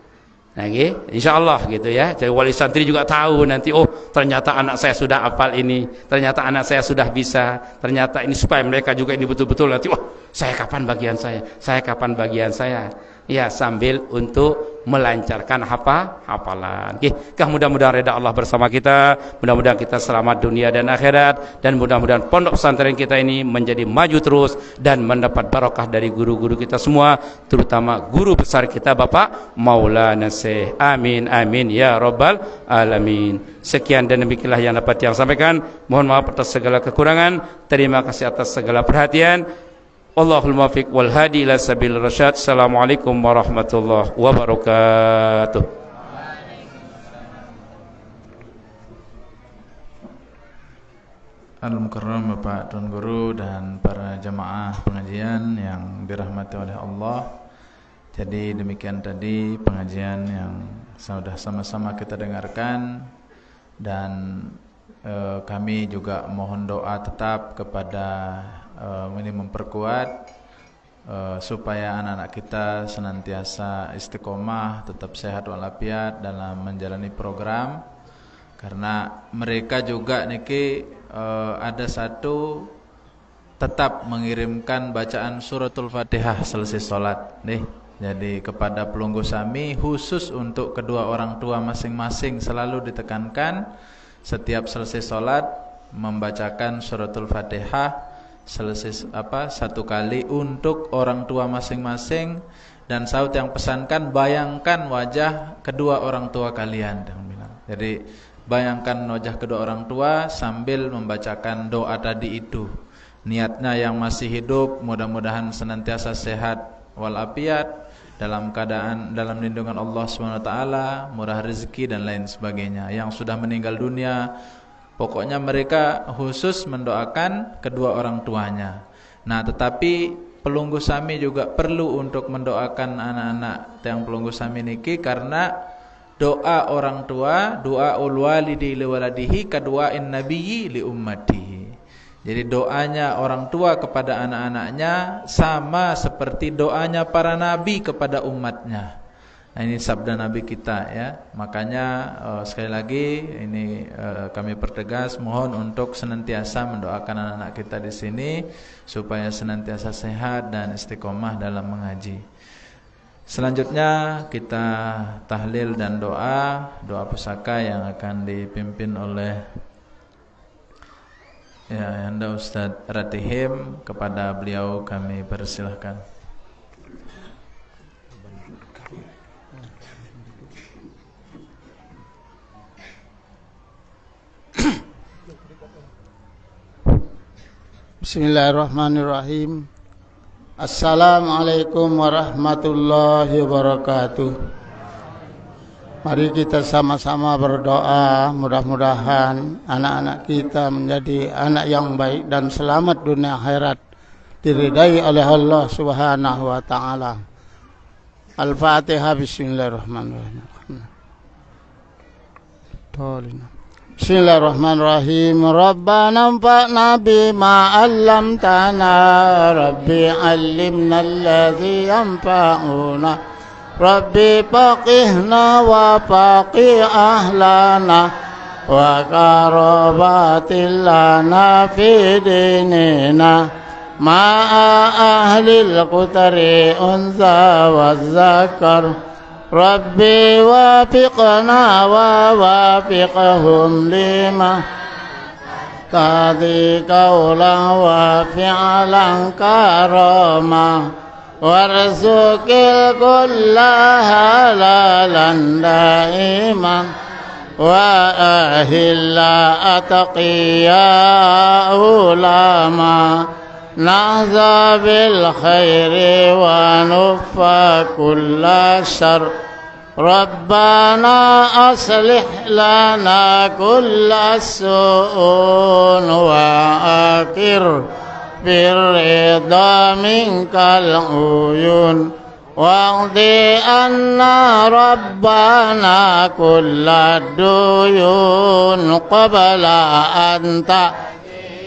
Nah, insyaallah gitu ya. Jadi wali santri juga tahu nanti, oh ternyata anak saya sudah hafal ini, ternyata anak saya sudah bisa, ternyata ini, supaya mereka juga ini betul-betul nanti, oh saya kapan bagian saya kapan bagian saya. Ya sambil untuk melancarkan hafalan. Mudah-mudahan reda Allah bersama kita, mudah-mudahan kita selamat dunia dan akhirat, dan mudah-mudahan pondok pesantren kita ini menjadi maju terus dan mendapat barokah dari guru-guru kita semua, terutama guru besar kita Bapak Maulana Syekh. Amin amin ya rabbal alamin. Sekian dan demikianlah yang dapat yang sampaikan. Mohon maaf atas segala kekurangan. Terima kasih atas segala perhatian. Allahul muwaffiq wal hadi ila sabil rasyad. Assalamualaikum warahmatullahi wabarakatuh. Al-Mukarram Bapak Tuan Guru dan para jamaah pengajian yang dirahmati oleh Allah. Jadi demikian tadi pengajian yang sudah sama-sama kita dengarkan, dan kami juga mohon doa tetap kepada ini memperkuat supaya anak-anak kita senantiasa istiqomah, tetap sehat walafiat dalam menjalani program, karena mereka juga niki ada satu tetap mengirimkan bacaan suratul Fatihah selesai sholat nih. Jadi kepada pelunggu sami khusus untuk kedua orang tua masing-masing selalu ditekankan setiap selesai sholat membacakan suratul Fatihah selesai satu kali untuk orang tua masing-masing. Dan saud yang pesankan, bayangkan wajah kedua orang tua kalian. Jadi bayangkan wajah kedua orang tua sambil membacakan doa tadi itu. Niatnya yang masih hidup mudah-mudahan senantiasa sehat walafiat, dalam keadaan dalam lindungan Allah SWT, murah rezeki dan lain sebagainya. Yang sudah meninggal dunia, pokoknya mereka khusus mendoakan kedua orang tuanya. Nah, tetapi pelunggu sami juga perlu untuk mendoakan anak-anak yang pelunggu sami niki, karena doa orang tua, doa ul walidi li waladihi kaduain nabiyyi li ummatihi. Jadi doanya orang tua kepada anak-anaknya sama seperti doanya para nabi kepada umatnya. Nah, ini sabda Nabi kita ya. Makanya sekali lagi ini kami pertegas mohon untuk senantiasa mendoakan anak-anak kita di sini supaya senantiasa sehat dan istiqomah dalam mengaji. Selanjutnya kita tahlil dan doa pusaka yang akan dipimpin oleh Anda Ustadz Ratihim. Kepada beliau kami persilahkan. Bismillahirrahmanirrahim. Assalamualaikum warahmatullahi wabarakatuh. Mari kita sama-sama berdoa, mudah-mudahan anak-anak kita menjadi anak yang baik dan selamat dunia akhirat, diridai oleh Allah Subhanahu wa taala. Al-Fatihah. Bismillahirrahmanirrahim. Bismillahirrahmanirrahim. Rabbana anfa'na bima 'allamtana, Rabbi 'allimna alladhi yanfa'una, Rabbi faqihna wa faqih ahlana, wa karabatil lana fi dinina, ma'a ahlil qutari unza wa zakar. Rabbi wafiqna wa wafiqhum lima tadi qawlan wa fi'lan karama, warzuqil kulla halalan daiman, wa ahilla atqiya ulama, nahza bil khairi wa nufa kulla syarr. Rabbana aslih lana kulla su'un wa akir birrida minkal uyun, waqdi anna rabbana kulla duyun qabla anta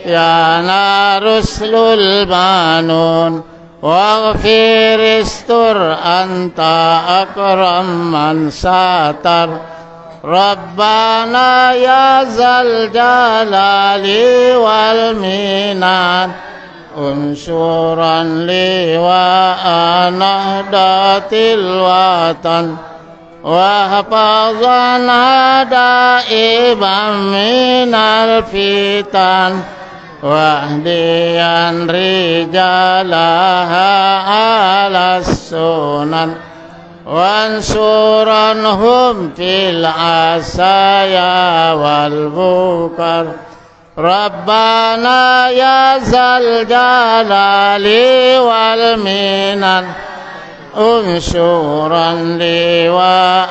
ya naruslul manun, waghfir istur anta akram man satar. Rabbana ya zal jalali wal minan, unsuran li wa anahdatil watan, wa hafazana daiban minal fitan, wahdiyan rijalaha ala sunan, wansuranhum fil asaya wal bukar. Rabbana ya zal jalali wal minan, unsuran li wa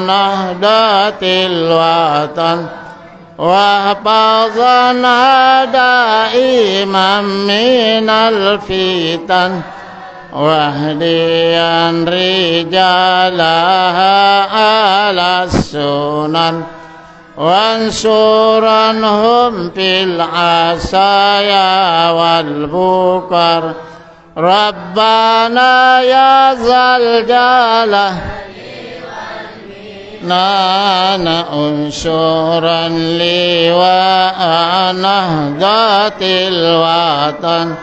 anahdatil watan, wahfazna daiman minal fitan, wahdiyan rijalaha ala sunan, wansuranhum fil asaya wal bukar. Rabbana ya zal jalali nana unsuran li wa anahdatil watan,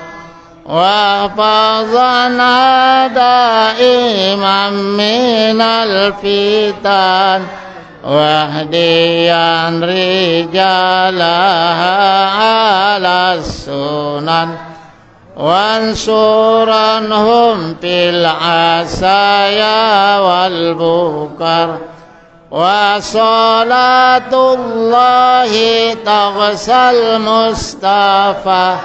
wahfazna daiman minal fitan, wahdiyan rijalaha ala sunan, wansuranhum fil asaya wal bukar. Wa salatullahi taghsal mustafa,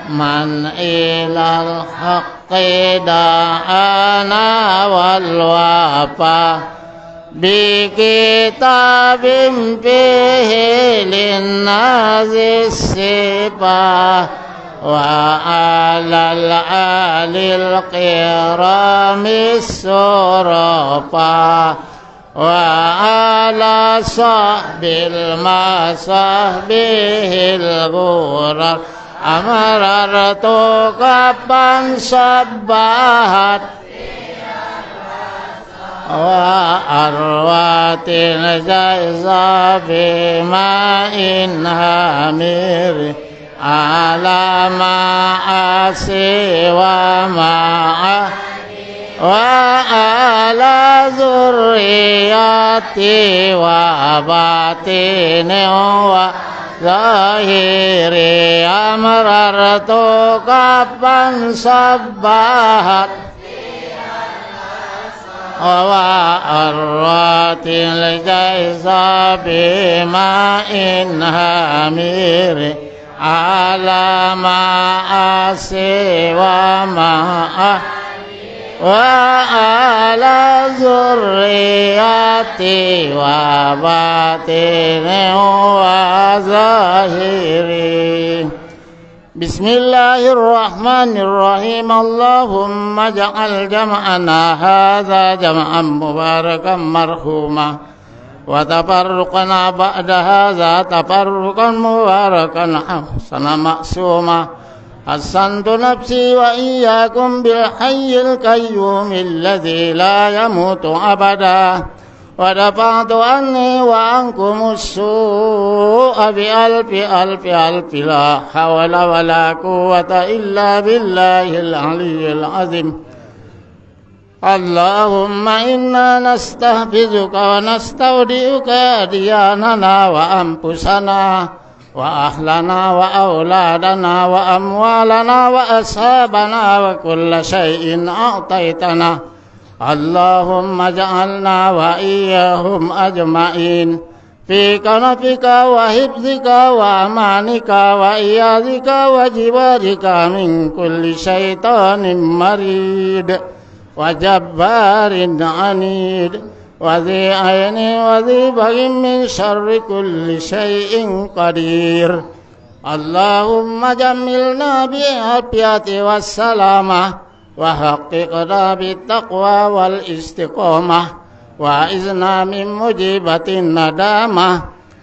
man ilal haqqi da'ana wal wafa, bi kitabim fihi linnazis sifah, wa alal alil qiramis surafa, wa ala sahbil masahbihil ghurar. Amarartu kapan sabbahat وأروات الجيزة في ماء هامر على معاصي وعلى ذريتي وباطن وظاهر أمررت كفا صباحت وأروات الجيزة بماء هامر على معاصي وعلى ذريتي وباطن وظاهر. بسم الله الرحمن الرحيم. اللهم اجعل جمعنا هذا جمعا مباركا مرحوما وتفرقنا بعد هذا تفرقا مباركا حسنا معصوما. حسنت نفسي وإياكم بالحي القيوم الذي لا يموت أبدا ودفعت عني وعنكم السوء بألف لا حول ولا قوة إلا بالله العلي العظيم. اللهم إنا نستحفظك ونستودعك أدياننا وأنفسنا وأهلنا وأولادنا وأموالنا وأصحابنا وكل شيء أعطيتنا. اللهم اجعلنا وإياهم أجمعين في كنفك وحفظك وأمانك وإياذك وجوارك من كل شيطان مريد وجبار عنيد وذي عين وذي بغي من شر كل شيء قدير. اللهم جملنا بالعافية والسلامة وحققنا بالتقوى والاستقامة وأعذنا من مجيبة الندامة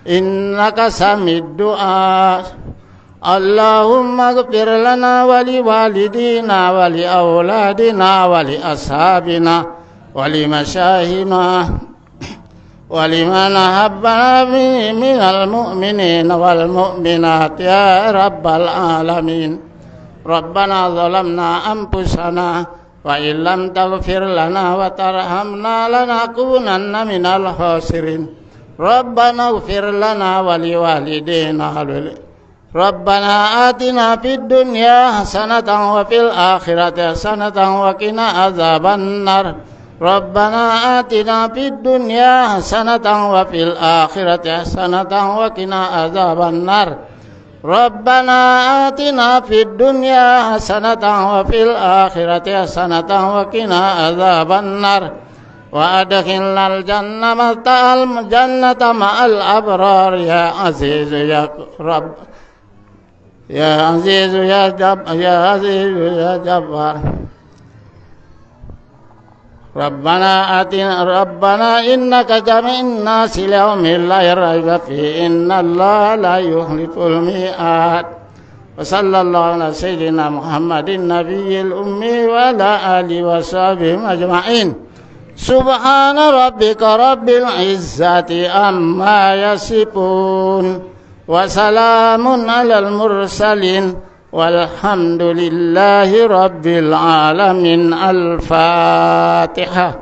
إنك سميع الدعاء. اللهم اغفر لنا ولوالدينا ولأولادنا ولأصحابنا ولمشايخنا ولمن أحبنا من المؤمنين والمؤمنات يا رب العالمين. ربنا ظلمنا أنفسنا وإن لم تغفر لنا وترحمنا لنكونن من الخاسرين. ربنا اغفر لنا ولوالدينا. ربنا آتنا في الدنيا حسنة وفي الآخرة حسنة وقنا عذاب النار. ربنا آتنا في الدنيا حسنة وفي الآخرة حسنة وقنا عذاب النار. ربنا آتنا في الدنيا حسنة وفي الآخرة حسنة وقنا عذاب النار. وأدخلنا الجنة مع الأبرار يا عزيز يا رب يا عزيز يا عزيز يا جبار. ربنا إنك جميع الناس ليوم لا ريب فيه إن الله لا يخلف الميعاد. وصلى الله على سيدنا محمد النبي الأمي وعلى آله وصحبه أجمعين. سبحان ربك رب العزة عما يصفون وسلام على المرسلين والحمد لله رب العالمين. الفاتحة.